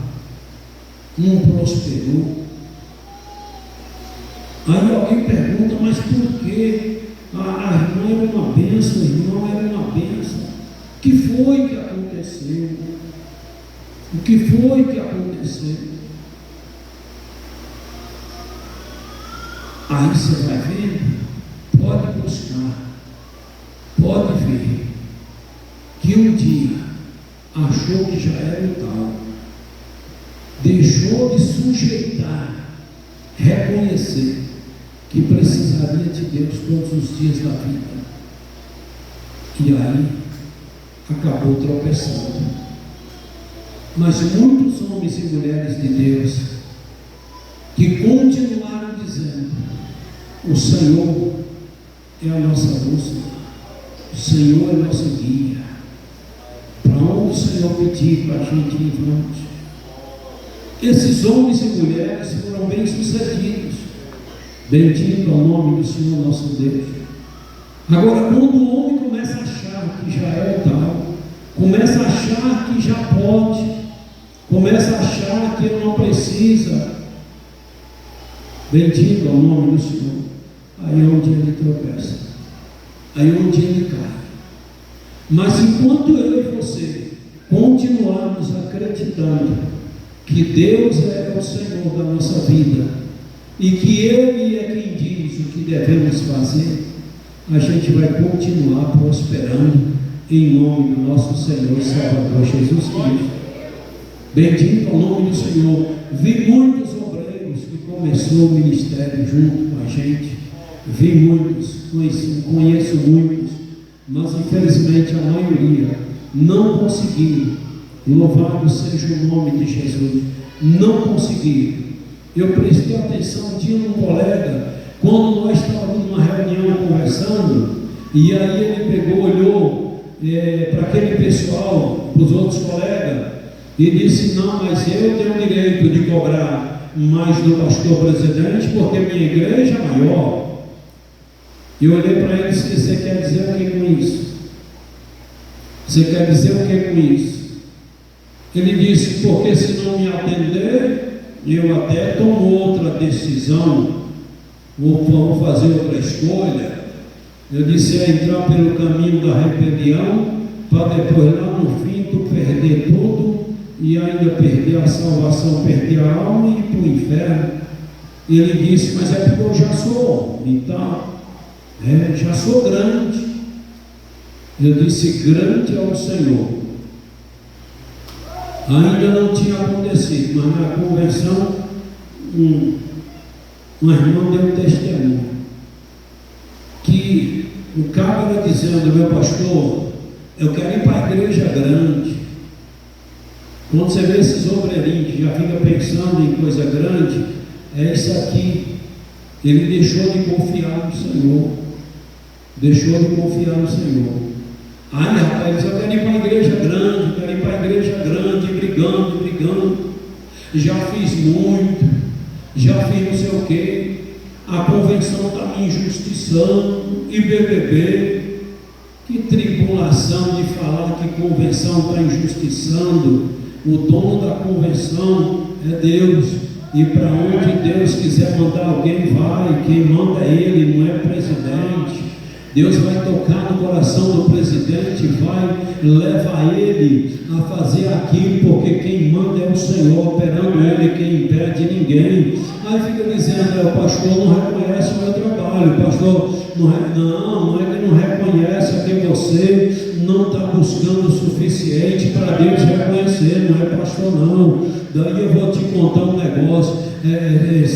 não prosperou. Aí alguém pergunta: mas por quê? A irmã era uma bênção, o irmão era uma bênção. O que foi que aconteceu? O que foi que aconteceu? Aí você vai vendo, pode buscar, pode ver, que um dia achou que já era o tal, deixou de sujeitar, reconhecer que precisaria de Deus todos os dias da vida, e aí acabou tropeçando. Mas muitos homens e mulheres de Deus que continuaram dizendo: o Senhor é a nossa luz, o Senhor é nosso guia, para onde o Senhor pedir para a gente ir, vamos. Esses homens e mulheres foram bem-sucedidos. Bendito é o nome do Senhor nosso Deus. Agora, quando o homem começa a achar que já é o tal, começa a achar que já pode, começa a achar que ele não precisa, bendito é o nome do Senhor, aí é onde ele tropeça, aí é onde ele cai. Mas enquanto eu e você continuarmos acreditando que Deus é o Senhor da nossa vida e que Ele é quem diz o que devemos fazer, a gente vai continuar prosperando em nome do nosso Senhor e Salvador Jesus Cristo. Bendito é o nome do Senhor. Vi muitos obreiros que começou o ministério junto com a gente, vi muitos, conheço muitos, mas infelizmente a maioria não conseguiram. Louvado seja o nome de Jesus. Não conseguiram. Eu prestei atenção um dia num colega, quando nós estávamos numa reunião conversando, e aí ele pegou, olhou para aquele pessoal, para os outros colegas, e disse: não, mas eu tenho o direito de cobrar mais do pastor presidente, porque minha igreja é maior. E eu olhei para ele e disse: você quer dizer o que com isso? Você quer dizer o que com isso? Ele disse: porque se não me atender, eu até tomo outra decisão, vou fazer outra escolha. Eu disse: é entrar pelo caminho da rebelião, para depois lá no fim tu perder tudo, e ainda perder a salvação, perder a alma e ir para o inferno. Ele disse: mas é porque eu já sou, então, já sou grande. Eu disse: grande é o Senhor. Ainda não tinha acontecido, mas na convenção um irmão deu testemunho que o cara era dizendo: meu pastor, eu quero ir para a igreja grande. Quando você vê esses obreirinhos que já fica pensando em coisa grande, é isso aqui. Ele deixou de confiar no Senhor. Deixou de confiar no Senhor. Aí, rapaz, eu quero ir para a igreja grande, quero ir para a igreja grande, brigando. Já fiz muito, já fiz não sei o quê. A convenção está me injustiçando, e BBB. Que tribulação de falar que convenção está injustiçando. O dono da convenção é Deus, e para onde Deus quiser mandar alguém vai, quem manda é Ele, não é presidente. Deus vai tocar no coração do presidente, vai levar ele a fazer aquilo, porque quem manda é o Senhor, operando Ele, quem impede ninguém. Aí fica dizendo: o pastor não reconhece o meu trabalho, o pastor não é que não reconhece, é que você não está buscando o suficiente para Deus reconhecer, não é pastor não. Daí eu vou te contar um negócio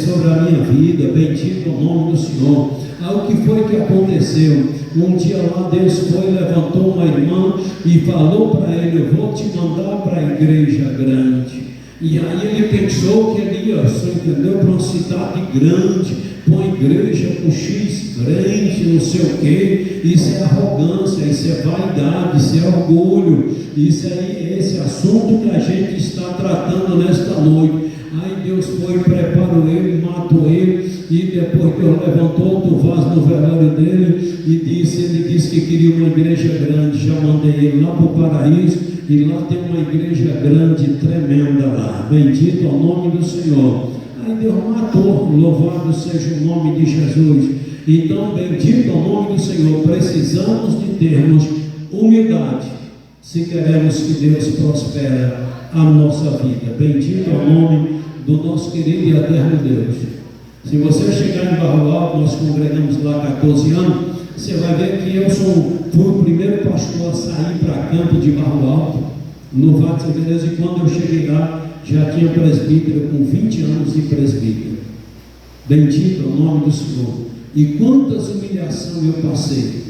sobre a minha vida, bendito o nome do Senhor. O que foi que aconteceu? Um dia lá Deus foi, levantou uma irmã e falou para ele: eu vou te mandar para a igreja grande. E aí ele pensou que ele ia, entendeu, para uma cidade grande, para uma igreja com X crente, não sei o que. Isso é arrogância, isso é vaidade, isso é orgulho. Isso é esse assunto que a gente está tratando nesta noite. Aí Deus foi, preparou ele, matou ele, e depois Deus levantou outro vaso no velório dele e ele disse que queria uma igreja grande. Já mandei ele lá para o paraíso, e lá tem uma igreja grande, tremenda lá. Bendito é o nome do Senhor. Aí Deus matou, louvado seja o nome de Jesus. Então, bendito é o nome do Senhor. Precisamos de termos humildade se queremos que Deus prospere a nossa vida. Bendito é o nome do nosso querido e eterno Deus. Se você chegar em Barro Alto, nós congregamos lá há 14 anos, você vai ver que eu fui o primeiro pastor a sair para campo de Barro Alto, no Vale de Beleza, e quando eu cheguei lá, já tinha presbítero com 20 anos de presbítero. Bendito é o nome do Senhor. E quantas humilhações eu passei.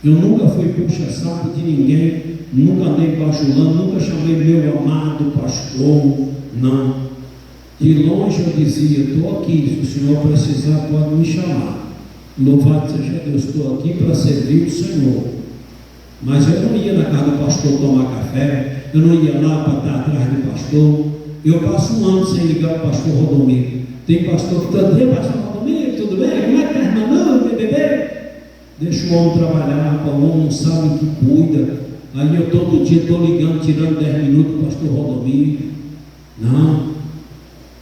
Eu nunca fui puxa-saco de ninguém, nunca andei bajulando, nunca chamei meu amado pastor, não. De longe eu dizia: estou aqui, se o Senhor precisar pode me chamar. Louvado seja Deus, estou aqui para servir o Senhor. Mas eu não ia na casa do pastor tomar café, eu não ia lá para estar atrás do pastor, Eu passo um ano sem ligar para o pastor Rodomiro. Tem pastor que está dizendo, pastor Rodomiro, tudo bem? Como é que está a irmã? Não, bebê. Deixa o homem trabalhar, o homem não sabe o que cuida. Aí eu todo dia estou ligando, tirando 10 minutos para o pastor Rodomiro. Não,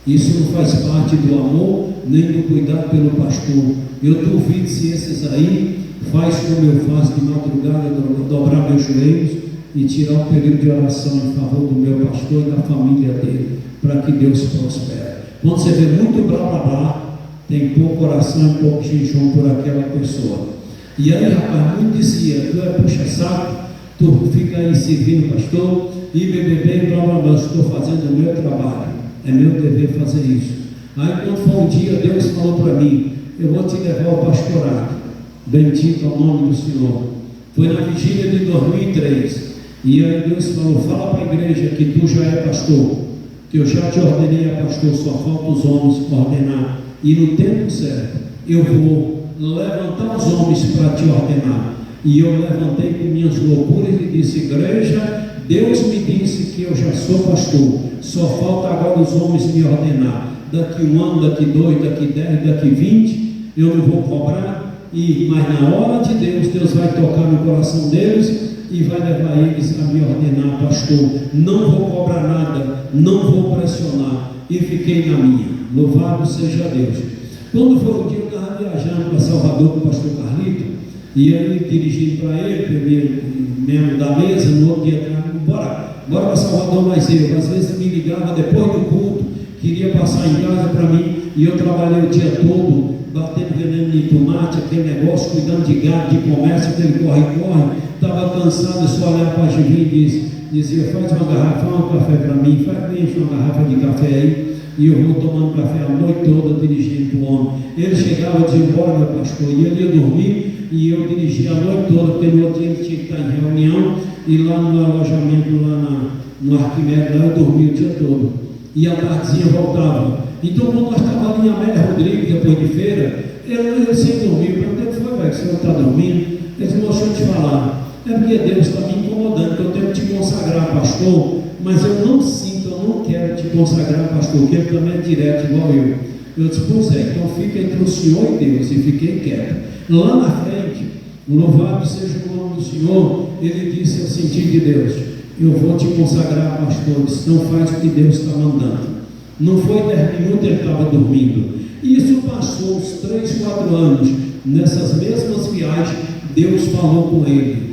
isso não faz parte do amor, nem do cuidado pelo pastor. Eu duvido se esses aí faz como eu faço de madrugada, dobrar meus joelhos e tirar um período de oração em favor do meu pastor e da família dele, para que Deus prospere. Quando você vê muito blá blá blá, tem pouco oração e pouco jejum por aquela pessoa. E aí, rapaz, muito dizia, tu é puxa saco, tu fica aí servindo pastor e bebê, blá blá blá, estou fazendo o meu trabalho, é meu dever fazer isso. Aí quando foi um dia, Deus falou para mim, eu vou te levar ao pastorado, bendito ao nome do Senhor. Foi na vigília de 2003, e aí Deus falou, fala para a igreja que tu já é pastor, que eu já te ordenei a pastor, só falta os homens ordenar, e no tempo certo, eu vou levantar os homens para te ordenar. E eu levantei com minhas loucuras e disse, igreja, Deus me disse que eu já sou pastor, só falta agora os homens me ordenar. Daqui 1 ano, daqui 2, daqui 10, daqui 20, eu não vou cobrar, mas na hora de Deus, Deus vai tocar no coração deles e vai levar eles a me ordenar pastor. Não vou cobrar nada, não vou pressionar, e fiquei na minha. Louvado seja Deus. Quando foi um dia, eu estava viajando para Salvador com o pastor Carlito, e aí dirigindo para ele, primeiro membro da mesa, no outro dia, bora para Salvador, mais eu. Às vezes me ligava depois do culto, queria passar em casa para mim, e eu trabalhei o dia todo, batendo veneno de tomate, aquele negócio, cuidando de gado, de comércio, aquele corre-corre, estava cansado, só olhar para a Givinha e dizia, faz uma garrafa, faz um café para mim, enche uma garrafa de café aí, e eu vou tomando café a noite toda, dirigindo para o homem. Ele chegava e dizia, bora meu pastor, e ele ia dormir, e eu dirigia a noite toda, porque no outro dia ele tinha que estar em reunião, e lá no alojamento, lá no Arquimedes, lá eu dormia o dia todo, e a tardezinha voltava. Então quando nós estávamos ali em Amélia Rodrigues, depois de feira, eu sem dormir, eu perguntei, o que foi, velho, que o senhor está dormindo? Ele disse, deixa eu te falar, é porque Deus está me incomodando, que eu tenho que te consagrar pastor, mas eu não sinto, eu não quero te consagrar pastor, porque ele também é direto igual eu. Eu disse, pois é, então fica entre o Senhor e Deus, e fiquei quieto. Lá na frente, louvado seja o nome do Senhor, ele disse, eu senti de Deus, eu vou te consagrar pastor, disse, não faz o que Deus está mandando. Não foi 10 minutos, ele estava dormindo. Isso passou uns 3, 4 anos. Nessas mesmas viagens, Deus falou com ele,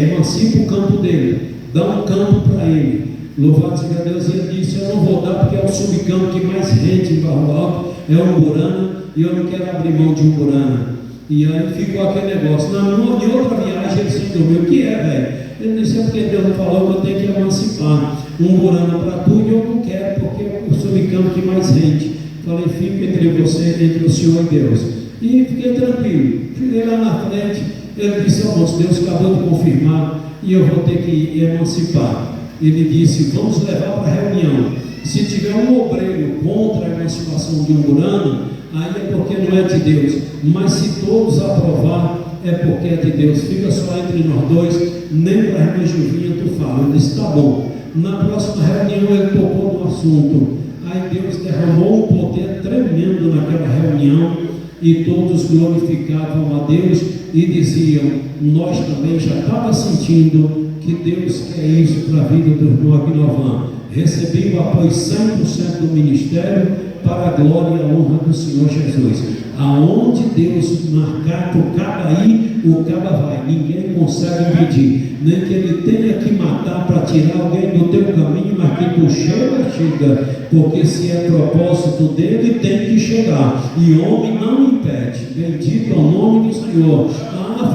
emancipa o campo dele, dá um campo para ele. Louvado seja Deus. E ele disse, eu não vou dar porque é o subcampo que mais rende em Barro Alto, é Umburana, e eu não quero abrir mão de Umburana. E aí ficou aquele negócio. Em outra viagem ele se dormiu. O que é, velho? Ele disse, é porque Deus falou que eu tenho que emancipar Umburana para tu, e eu não quero, porque é o subcampo que mais rende. Falei, fico entre você, entre o Senhor e Deus. E fiquei tranquilo. Cheguei lá na frente, ele disse, moço, Deus acabou de confirmar, e eu vou ter que emancipar. Ele disse, vamos levar para a reunião. Se tiver um obreiro contra a emancipação de Umburana, aí é porque não é de Deus. Mas se todos aprovar, é porque é de Deus. Fica só entre nós dois, nem para a irmã Juvinha tu fala. Eu disse, tá bom. Na próxima reunião ele tocou no assunto. Aí Deus derramou um poder tremendo naquela reunião, e todos glorificavam a Deus e diziam, nós também já estávamos sentindo que Deus quer isso para a vida do irmão Agnovan. Recebi o apoio 100% do ministério para a glória e a honra do Senhor Jesus. Aonde Deus marcar para o caba ir, o caba vai. Ninguém consegue impedir. Nem que ele tenha que matar para tirar alguém do teu caminho, mas que tu chega. Porque se é propósito dele, tem que chegar. E homem não impede. Bendito é o nome do Senhor.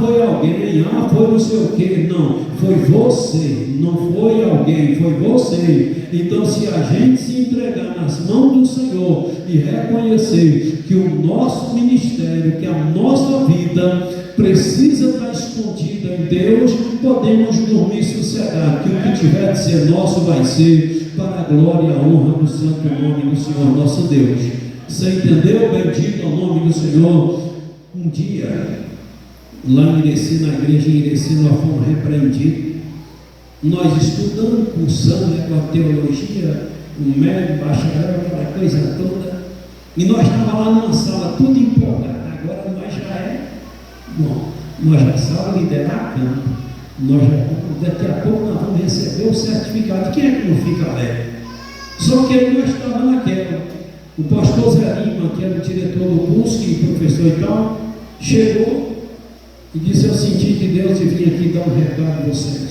Foi alguém, foi não sei o que. Não, foi você. Não foi alguém, foi você. Então, se a gente se entregar nas mãos do Senhor e reconhecer que o nosso ministério, que a nossa vida precisa estar escondida em Deus, podemos dormir sossegados, que o que tiver de ser nosso vai ser para a glória e a honra do santo nome do Senhor nosso Deus. Você entendeu? Bendito é o nome do Senhor. Um dia, lá em Irecê, na igreja em Irecê, nós fomos repreendidos. Nós estudando, cursando com a teologia, um médio, bacharel, aquela coisa toda. E nós estávamos lá numa sala, tudo empolgado. Agora nós já bom, nós já sabemos liderar campo. Daqui a pouco nós vamos receber o certificado. Quem é que não fica alegre? Só que aí nós estávamos naquela. O pastor Zé Lima, que era o diretor do curso e professor e tal, chegou e disse: eu senti que Deus vir aqui dar um recado a vocês.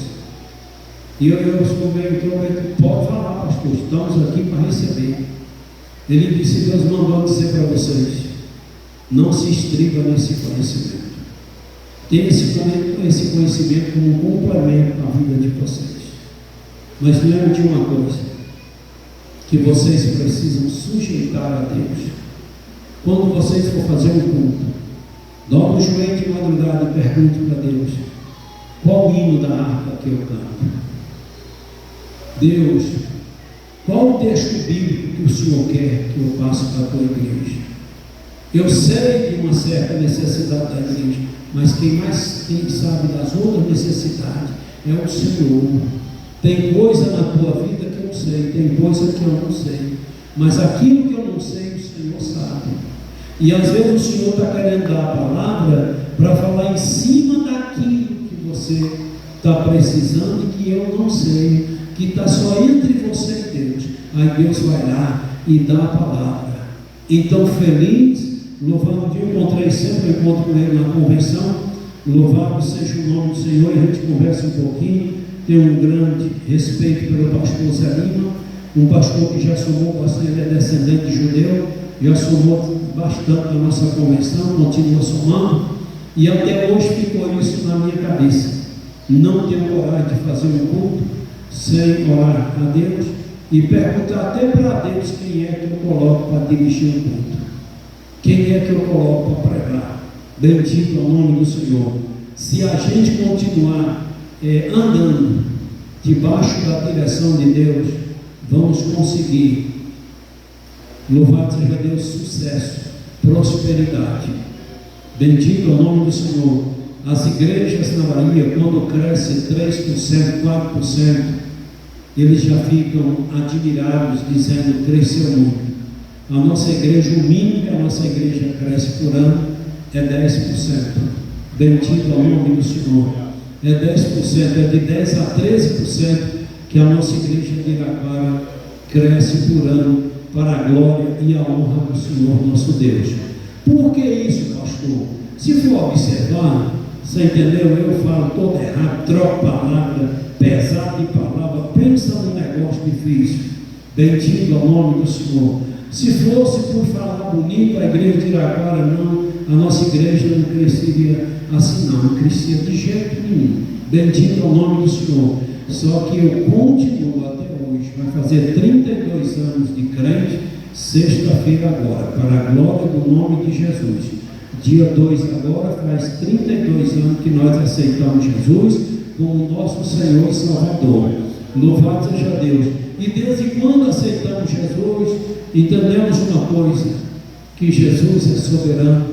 E eu sou meio introvertido. Pode falar, pastor, estamos aqui para receber. Ele disse: Deus mandou dizer para vocês, não se estriba nesse conhecimento. Tenha esse conhecimento como um complemento na vida de vocês. Mas lembre de uma coisa, que vocês precisam sujeitar a Deus. Quando vocês for fazer um culto, dobra o joelho de madrugada e pergunte para Deus: qual o hino da harpa que eu canto? Deus, qual o texto bíblico que o Senhor quer que eu passe para a tua igreja? Eu sei de uma certa necessidade da igreja, mas quem sabe das outras necessidades é o Senhor. Tem coisa na tua vida que eu sei, tem coisa que eu não sei, mas aquilo que eu não sei, o Senhor sabe. E às vezes o Senhor está querendo dar a palavra para falar em cima daquilo que você está precisando e que eu não sei, que está só entre você e Deus. Aí Deus vai lá e dá a palavra. Então, feliz, louvado um dia, eu encontrei sempre, eu encontro com ele na convenção. Louvado seja o nome do Senhor, e a gente conversa um pouquinho. Tenho um grande respeito pelo pastor Zé Lima, um pastor que já somou bastante, ele é descendente de judeu, já somou bastante na nossa convenção, continua somando, e até hoje ficou isso na minha cabeça. Não tenho coragem de fazer um culto sem orar a Deus e perguntar até para Deus quem é que eu coloco para dirigir o culto, quem é que eu coloco para pregar. Bendito é o nome do Senhor. Se a gente continuar andando debaixo da direção de Deus, vamos conseguir, louvado seja Deus, sucesso, prosperidade. Bendito é o nome do Senhor. As igrejas na Bahia, quando crescem 3%, 4%, eles já ficam admirados, dizendo: cresceu muito. A nossa igreja, o mínimo que a nossa igreja cresce por ano é 10%. Bendito é o nome do Senhor. É 10%, é de 10% a 13% que a nossa igreja de Iraquara cresce por ano, para a glória e a honra do Senhor nosso Deus. Por que isso, pastor? Se for observar, você entendeu? Eu falo todo errado, troco palavra, pesado de palavra, pensa num negócio difícil. Bendito é o nome do Senhor. Se fosse por falar bonito, a igreja de Iraquara, não, a nossa igreja não cresceria assim, não crescia de jeito nenhum. Bendito é o nome do Senhor. Só que eu continuo até hoje, vai fazer 32 anos de crente, sexta-feira agora, para a glória do nome de Jesus. Dia 2 agora, faz 32 anos que nós aceitamos Jesus como nosso Senhor e Salvador. Louvado seja Deus. E desde quando aceitamos Jesus, entendemos uma coisa, que Jesus é soberano,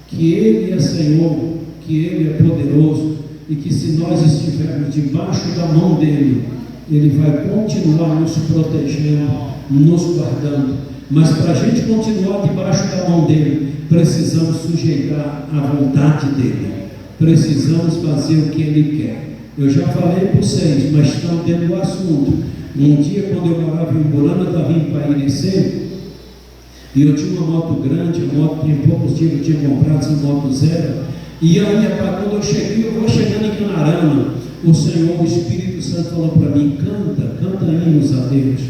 que Ele é Senhor, que Ele é poderoso, e que se nós estivermos debaixo da mão dEle, Ele vai continuar nos protegendo, nos guardando. Mas para a gente continuar debaixo da mão dEle, precisamos sujeitar a vontade dEle, precisamos fazer o que Ele quer. Eu já falei para vocês, mas estão tendo o assunto. Um dia, quando eu morava em Burana, eu estava indo para Irecê, e eu tinha uma moto grande, a moto tinha poucos dias, eu tinha comprado essa moto zero. E aí, quando eu cheguei, eu vou chegando em Canarana, o Senhor, o Espírito Santo falou para mim: canta hinos a Deus.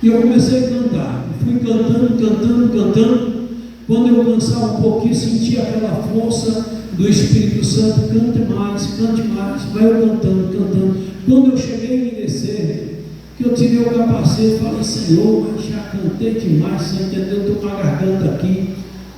E eu comecei a cantar, fui cantando. Quando eu cansava um pouquinho, sentia aquela força do Espírito Santo: cante mais. Vai eu cantando. Quando eu cheguei em Irecê, que eu tirei o capacete e falei: Senhor, mas já cantei demais, você entendeu? Eu estou com a garganta aqui.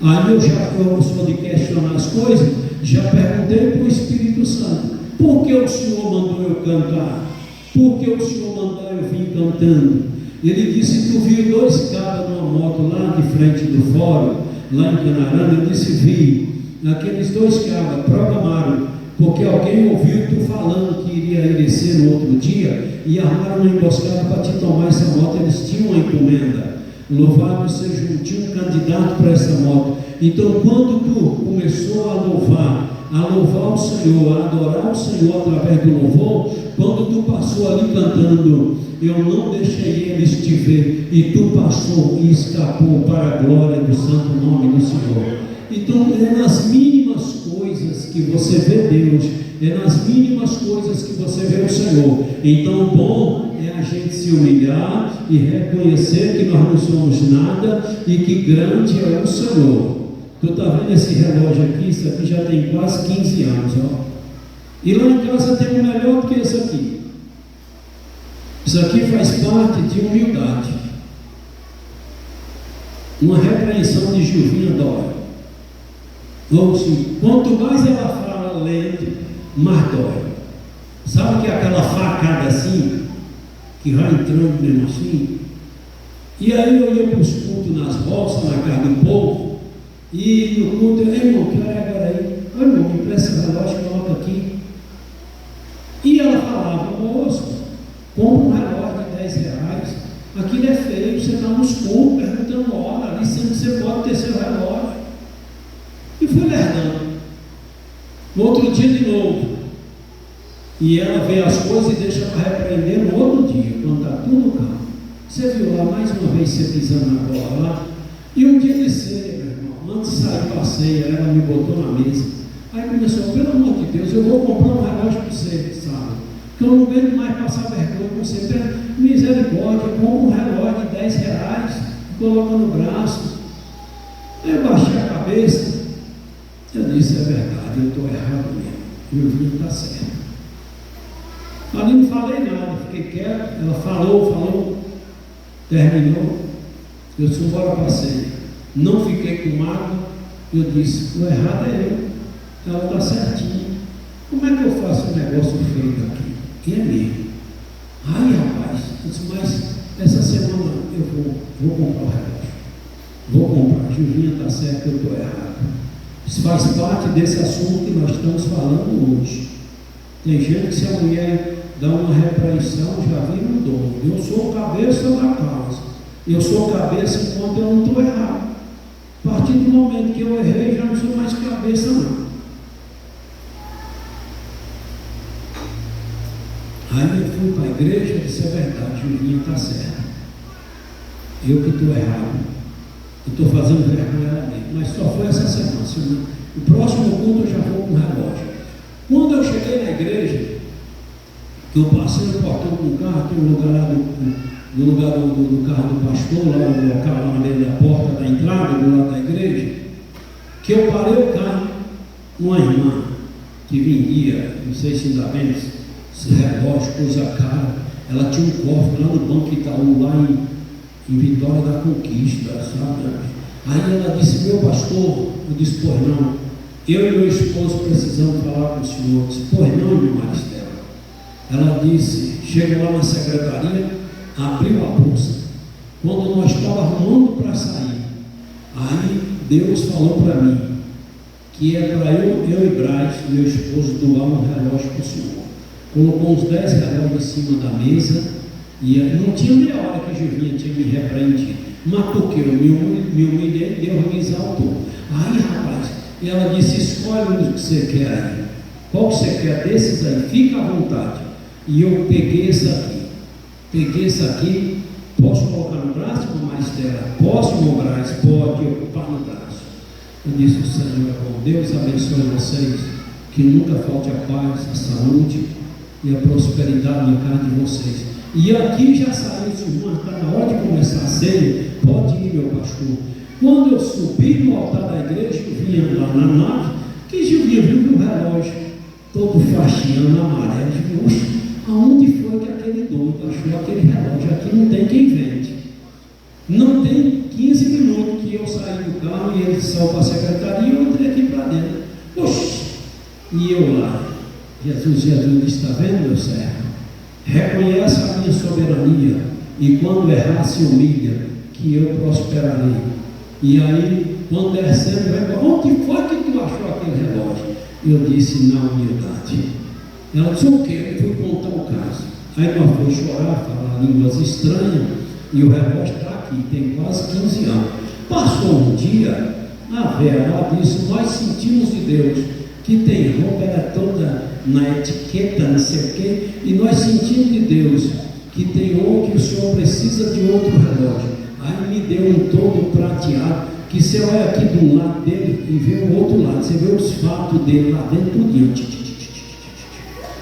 Aí eu sou de questionar as coisas, já perguntei para o Espírito Santo: por que o Senhor mandou eu cantar? Por que o Senhor mandou eu vir cantando? Ele disse: tu viu 2 cabras numa moto lá de frente do fórum, lá em Canarana? Eu disse: vi. Aqueles 2 cabras programaram porque alguém ouviu tu falando que iria descer no outro dia e armaram uma emboscada para te tomar essa moto. Eles tinham uma encomenda. Louvado seja, tinha um candidato para essa moto. Então, quando tu começou a louvar o Senhor, a adorar o Senhor através do louvor, quando tu passou ali cantando, eu não deixei eles te ver, e tu passou e escapou para a glória do santo nome do Senhor. Então, é nas mínimas coisas que você vê Deus, é nas mínimas coisas que você vê o Senhor. Então, bom é a gente se humilhar e reconhecer que nós não somos nada e que grande é o Senhor. Tu está vendo esse relógio aqui? Isso aqui já tem quase 15 anos, ó. E lá em casa tem um melhor do que esse aqui. Isso aqui faz parte de humildade. Uma repreensão de Gilvinha dói. Ou assim, quanto mais ela fala lento, mais dói. Sabe que é aquela facada assim, que vai entrando mesmo assim? E aí eu ia para os cultos nas roças, na casa do povo, e no culto, irmão, que hora é agora aí? Ô irmão, me empresta esse relógio, coloca aqui. E ela falava, moço, compra um relógio de 10 reais, aquilo é feio, você está nos cultos, perguntando hora, ali sempre você pode ter seu relógio. E fui lerdando. No outro dia de novo. E ela vê as coisas e deixa para repreender no outro dia, quando está tudo no carro. Você viu lá mais uma vez você pisando na bola lá? E um dia de ceia, meu irmão, antes de sair para a ceia, ela me botou na mesa. Aí começou, pelo amor de Deus, eu vou comprar um relógio para você, sabe? Que eu não aguento mais passar vergonha com você. Misericórdia, compra um relógio de 10 reais, coloca no braço. Aí eu baixei a cabeça. Eu disse, é verdade, eu estou errado mesmo. Meu filho está certo. Ali não falei nada, fiquei quieto. Ela falou, terminou. Eu disse, bora para a ceia. Não fiquei com mágoa. Eu disse, o errado é eu. Ela está certinha. Como é que eu faço um negócio feito aqui? E é mesmo. Ai, rapaz, eu disse, mas essa semana eu vou comprar o relógio. Vou comprar. Julinha está certa, eu estou errado. Isso faz parte desse assunto que nós estamos falando hoje. Tem gente que, se a mulher dá uma repreensão, já vira um dono. Eu sou cabeça da causa. Eu sou cabeça enquanto eu não estou errado. A partir do momento que eu errei, já não sou mais cabeça, não. Aí eu fui para a igreja e disse, é verdade, Julinha está certa. Eu que estou errado. Eu estou fazendo vergonha ela mesmo. Mas só foi essa semana. O próximo culto eu já vou com o relógio. Quando eu cheguei na igreja, que eu passei no portão com o carro, tem um lugar lá no lugar do carro do pastor, lá no local, lá na beira da porta da entrada, do lado da igreja, que eu parei o carro, uma irmã que vendia, não sei se ainda vem, esse relógio, coisa cara, ela tinha um cofre lá no Banco Itaú, lá em Vitória da Conquista, sabe? Aí ela disse, meu pastor, eu disse, pois não, eu e meu esposo precisamos falar com o senhor. Eu disse, pois não, meu Maristela. Ela disse, chega lá na secretaria, abriu a bolsa. Quando nós estávamos arrumando para sair, aí Deus falou para mim que é para eu e Braz, meu esposo, doar um relógio para o senhor. Colocou uns 10 relógios em cima da mesa e não tinha meia hora que Julinha tinha me repreendido. Mas porque eu me humilhei, Deus me exaltou. Aí, rapaz, ela disse, escolhe o que você quer aí. Qual que você quer desses aí? Fica à vontade. E eu peguei esse aqui, posso colocar no braço, com Maristela? Posso, meu braço? Pode ocupar no braço. Eu disse, o Senhor é bom. Deus abençoe vocês, que nunca falte a paz, a saúde e a prosperidade na casa de vocês. E aqui já saiu, irmã, está na hora de começar a ceia, pode ir, meu pastor. Quando eu subi no altar da igreja, eu vinha lá na nave, que Julinha viu que o relógio todo faxinando amarelo, eu disse, aonde foi que aquele doido achou aquele relógio? Aqui não tem quem vende. Não tem 15 minutos que eu saí do carro e ele saiu para a secretaria e eu entrei aqui para dentro. Oxi! E eu lá, Jesus disse, está vendo, meu servo? Reconhece a minha soberania e quando errar se humilha, que eu prosperarei. E aí, quando descendo, onde foi que tu achou aquele relógio? Eu disse: na humildade. Ela disse: o quê? Eu fui contar o caso. Aí nós fomos chorar, falar línguas estranhas, e o relógio está aqui, tem quase 15 anos. Passou um dia, a Vera lá disse: nós sentimos de Deus que tem roupa, era toda na etiqueta, não sei o quê, e nós sentimos de Deus que tem que o senhor precisa de outro relógio. Aí me deu um todo prateado, que você olha aqui do lado dele e vê o outro lado, você vê os fatos dele lá dentro, tudinho.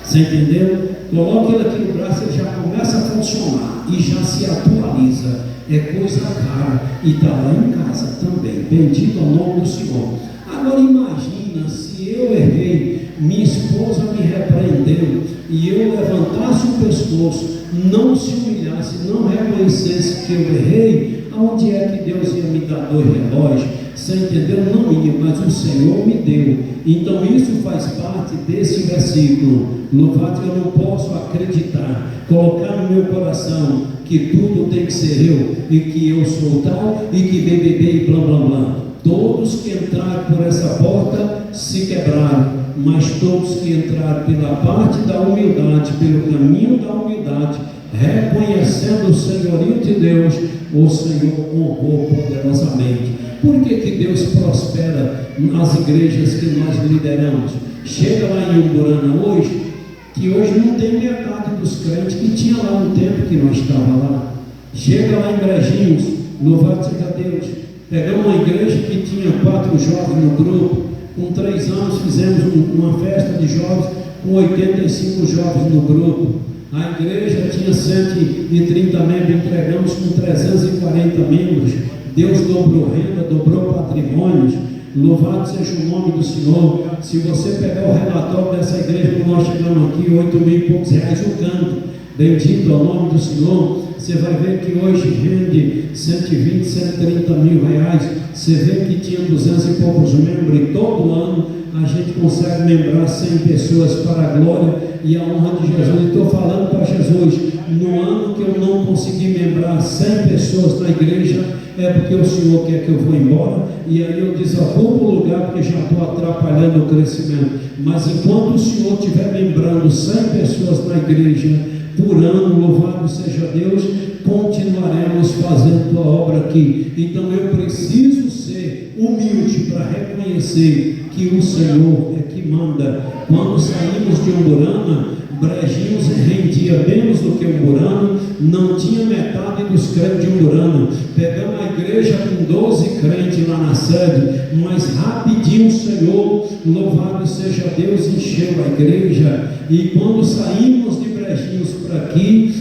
Você entendeu? Coloca ele aqui no braço, ele já começa a funcionar e já se atualiza. É coisa cara e está lá em casa também. Bendito ao nome do Senhor. Agora imagina se eu errei, minha esposa me repreendeu e eu levantasse o pescoço, não se humilhasse, não reconhecesse que eu errei, aonde é que Deus ia me dar 2 relógios? Você entendeu? Não ia, mas o Senhor me deu. Então isso faz parte desse versículo. Louvado, eu não posso acreditar, colocar no meu coração que tudo tem que ser eu, e que eu sou tal, e que BBB e blá blá blá. Todos que entraram por essa porta se quebraram, mas todos que entraram pela parte da humildade, pelo caminho da humildade, reconhecendo o senhorio de Deus, o Senhor honrou poderosamente. Por que Deus prospera nas igrejas que nós lideramos? Chega lá em Umburana hoje, que hoje não tem metade dos crentes que tinha lá no tempo que nós estávamos lá. Chega lá em Brejinhos, louvado seja Deus, pegamos uma igreja que tinha 4 jovens no grupo, com 3 anos fizemos uma festa de jovens com 85 jovens no grupo. A igreja tinha 130 membros, entregamos com 340 membros. Deus dobrou renda, dobrou patrimônios. Louvado seja o nome do Senhor. Se você pegar o relatório dessa igreja que nós chegamos aqui, 8 mil e poucos reais o canto, bendito ao nome do Senhor. Você vai ver que hoje rende 120, 130 mil reais. Você vê que tinha 200 e poucos membros, e todo ano a gente consegue membrar 100 pessoas para a glória e a honra de Jesus. Estou falando para Jesus, no ano que eu não consegui membrar 100 pessoas na igreja, é porque o Senhor quer que eu vou embora, e aí eu desocupo o lugar, porque já estou atrapalhando o crescimento. Mas enquanto o Senhor estiver membrando 100 pessoas na igreja por ano, louvado seja Deus, continuaremos fazendo a obra aqui. Então eu preciso ser humilde para reconhecer que o Senhor é que manda. Quando saímos de Umburana, Brejinhos rendia menos do que Umburana, não tinha metade dos crentes de Umburana. Pegamos a igreja com 12 crentes lá na sede, mas rapidinho o Senhor, louvado seja Deus, encheu a igreja. E quando saímos de Brejinhos para aqui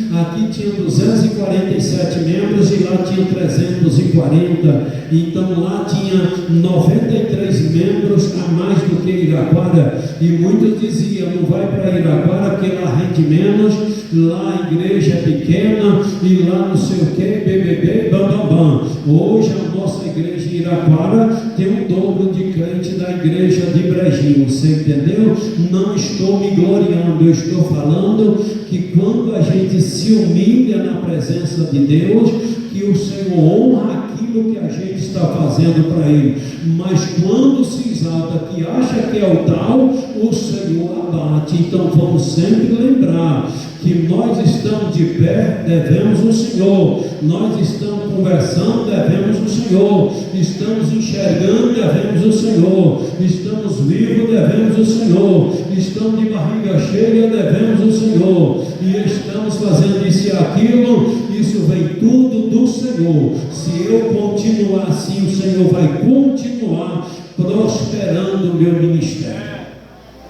tinha 247 membros e lá tinha 340. Então lá tinha 93 membros a mais do que Iraquara, e muitos diziam: não vai para Iraquara porque lá rende menos, lá a igreja é pequena e lá não sei o que, BBB, bam. Hoje a nossa igreja em Iraquara tem o dobro de crente da igreja de Brejinho. Você entendeu? Não estou me gloriando, eu estou falando que quando a gente se humilha na presença de Deus, que o Senhor honra aquilo que a gente está fazendo para Ele. Mas quando se exalta, que acha que é o tal, o Senhor abate. Então vamos sempre lembrar que nós estamos de pé, devemos o Senhor. Nós estamos conversando, devemos o Senhor. Estamos enxergando, devemos o Senhor. Estamos vivos, devemos o Senhor. Estamos de barriga cheia, devemos o Senhor. E estamos fazendo isso e aquilo, isso vem tudo do Senhor. Se eu continuar assim, o Senhor vai continuar prosperando o meu ministério.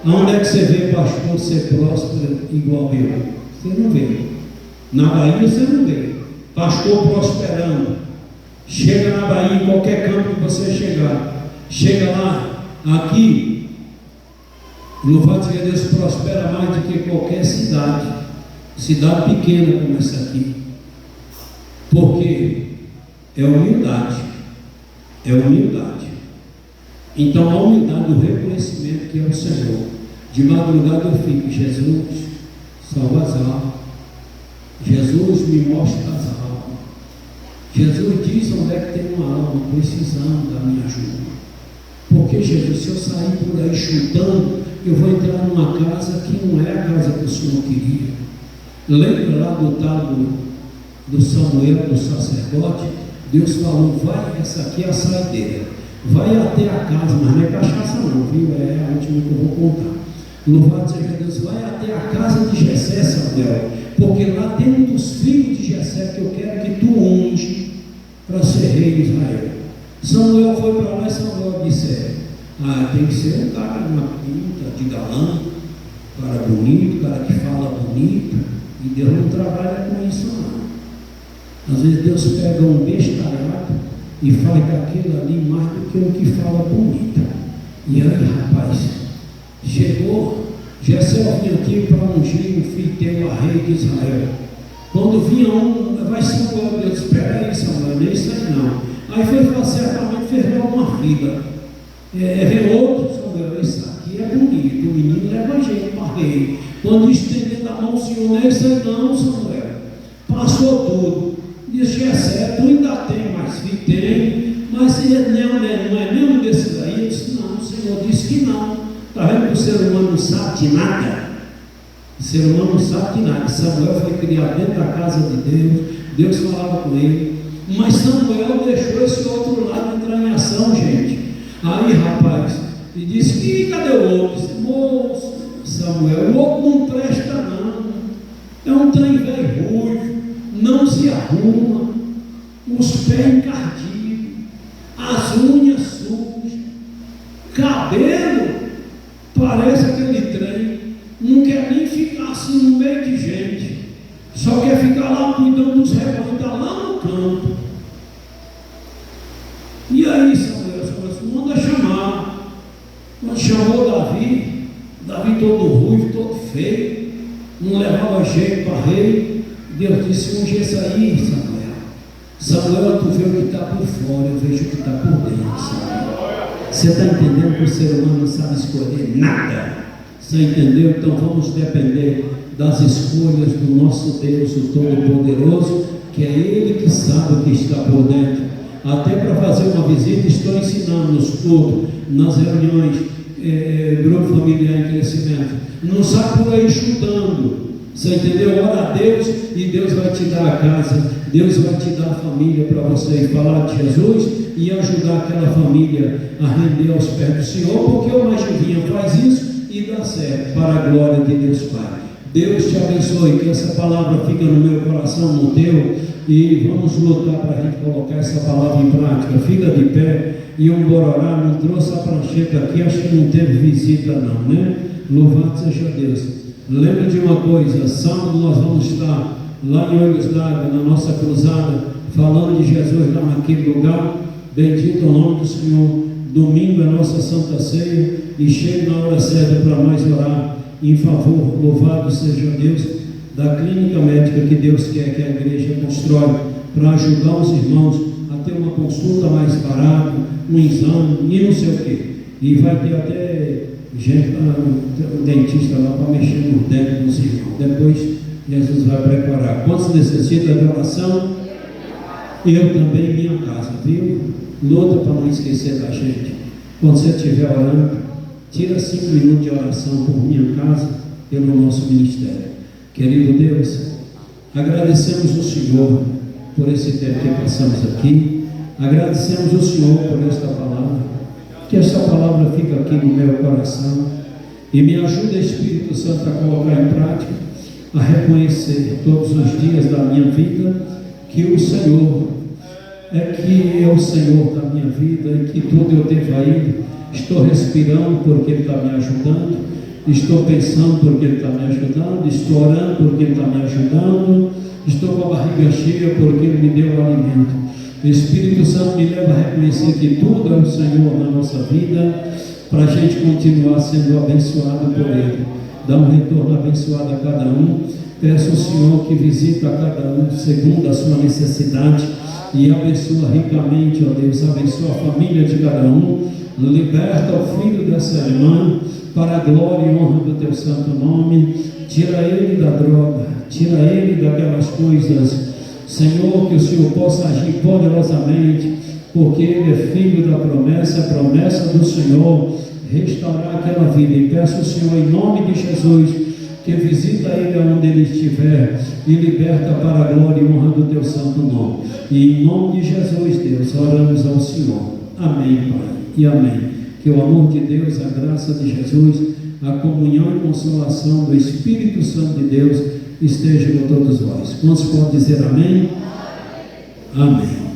Onde é que você vê pastor ser próspero igual eu? Você não vê. Na Bahia você não vê pastor prosperando. Chega na Bahia, em qualquer campo que você chegar, chega lá, aqui, louvado seja Deus, prospera mais do que qualquer cidade pequena como essa aqui. Porque é humildade. Então a humildade, o reconhecimento que é o Senhor. De madrugada eu fico: Jesus, salva as almas. Jesus, me mostra as almas. Jesus diz onde é que tem uma alma precisando da minha ajuda. Porque Jesus, se eu sair por aí chutando, eu vou entrar numa casa que não é a casa que o Senhor queria. Lembra lá do tal do Samuel, do sacerdote? Deus falou, vai, essa aqui é a saideira, vai até a casa, mas não é cachaça não, viu? É a última que eu vou contar. Louvado seja Deus, vai até a casa de Jessé, Samuel, porque lá tem um dos filhos de Jessé que eu quero que tu unge para ser rei de Israel. Samuel foi para lá e Samuel disse, tem que ser um cara, uma pinta de galã, um cara bonito, um cara que fala bonito, e Deus não trabalha com isso não. Às vezes Deus pega um bestalhado e faz daquilo ali mais do que o que fala bonito. E aí, rapaz, chegou, Jessé vinha aqui para ungir o filho teu a rei de Israel. Quando vinha vai Samuel, Deus, espera aí Samuel, nem isso aí não. Aí foi falar, certamente fez logo uma fila. Vem outro, Samuel, isso aqui é bonito, o menino leva jeito para rei. Quando estendendo a mão, o Senhor, não é isso aí não, Samuel. Passou tudo. Disse, Jessé, tu ainda tem mais filho? Tem, mas não é nenhum desses aí. Eu disse, não, o Senhor disse que não. Está vendo que o ser humano não sabe de nada? O ser humano não sabe de nada. Samuel foi criado dentro da casa de Deus, Deus falava com ele, mas Samuel deixou esse outro lado entrar em ação, gente. Aí, rapaz, e disse, e cadê o outro? Disse, moço, Samuel, o outro não presta não, é um trem velho ruivo, não se arruma, os pés encardidos, as unhas sujas, cabelo, parece aquele trem, não quer nem ficar assim no meio de gente, só quer ficar lá cuidando dos rebanhos, está lá no campo. E aí Samuel manda chamar. Quando chamou Davi todo ruivo, todo feio, não levava jeito para rei, Deus disse, unge esse aí, Samuel, tu vê o que está por fora, eu vejo o que está por dentro, Samuel. Você está entendendo que o ser humano não sabe escolher nada? Você entendeu? Então vamos depender das escolhas do nosso Deus, o Todo-Poderoso, que é Ele que sabe o que está por dentro. Até para fazer uma visita, estou ensinando nos cultos, nas reuniões, grupo familiar em crescimento. Não sai por aí chutando. Você entendeu? Ora a Deus e Deus vai te dar a casa, Deus vai te dar a família para você falar de Jesus e ajudar aquela família a render aos pés do Senhor, porque o mais jovinho faz isso e dá certo, para a glória de Deus Pai. Deus te abençoe, que essa palavra fique no meu coração, no teu, e vamos lutar para a gente colocar essa palavra em prática. Fica de pé e um bororá, não trouxe a prancheta aqui, acho que não teve visita não, né? Louvado seja Deus. Lembre de uma coisa, sábado nós vamos estar lá em Olhos d'Água, na nossa cruzada, falando de Jesus lá naquele lugar. Bendito o nome do Senhor. Domingo é nossa Santa Ceia e chega na hora certa para nós orar em favor, louvado seja Deus, da clínica médica que Deus quer que a igreja constrói para ajudar os irmãos a ter uma consulta mais barata, um exame e não sei o que. E vai ter até gente, um dentista lá para mexer no dente dos irmãos. Depois Jesus vai preparar. Quantos necessitam de oração? Eu também em minha casa, viu? Luta para não esquecer da gente. Quando você estiver orando, tira 5 minutos de oração por minha casa, pelo nosso ministério. Querido Deus, agradecemos o Senhor por esse tempo que passamos aqui, agradecemos o Senhor por esta palavra, que esta palavra fica aqui no meu coração e me ajuda, Espírito Santo, a colocar em prática, a reconhecer todos os dias da minha vida que o Senhor é o Senhor da minha vida e que tudo eu devo a Ele. Estou respirando porque Ele está me ajudando, estou pensando porque Ele está me ajudando, estou orando porque Ele está me ajudando, estou com a barriga cheia porque Ele me deu o alimento. O Espírito Santo me leva a reconhecer que tudo é o Senhor na nossa vida, para a gente continuar sendo abençoado por Ele. Dá um retorno abençoado a cada um. Peço ao Senhor que visita a cada um segundo a sua necessidade e abençoa ricamente, ó Deus, abençoa a família de cada um, liberta o filho dessa irmã para a glória e honra do teu santo nome. Tira ele da droga, tira ele daquelas coisas, Senhor, que o Senhor possa agir poderosamente, porque ele é filho da promessa, a promessa do Senhor restaurar aquela vida. E peço ao Senhor, em nome de Jesus, que visita ele onde ele estiver e liberta para a glória e honra do teu santo nome. E em nome de Jesus, Deus, oramos ao Senhor. Amém, Pai, e amém. Que o amor de Deus, a graça de Jesus, a comunhão e consolação do Espírito Santo de Deus esteja com todos vós. Quantos podem dizer amém? Amém.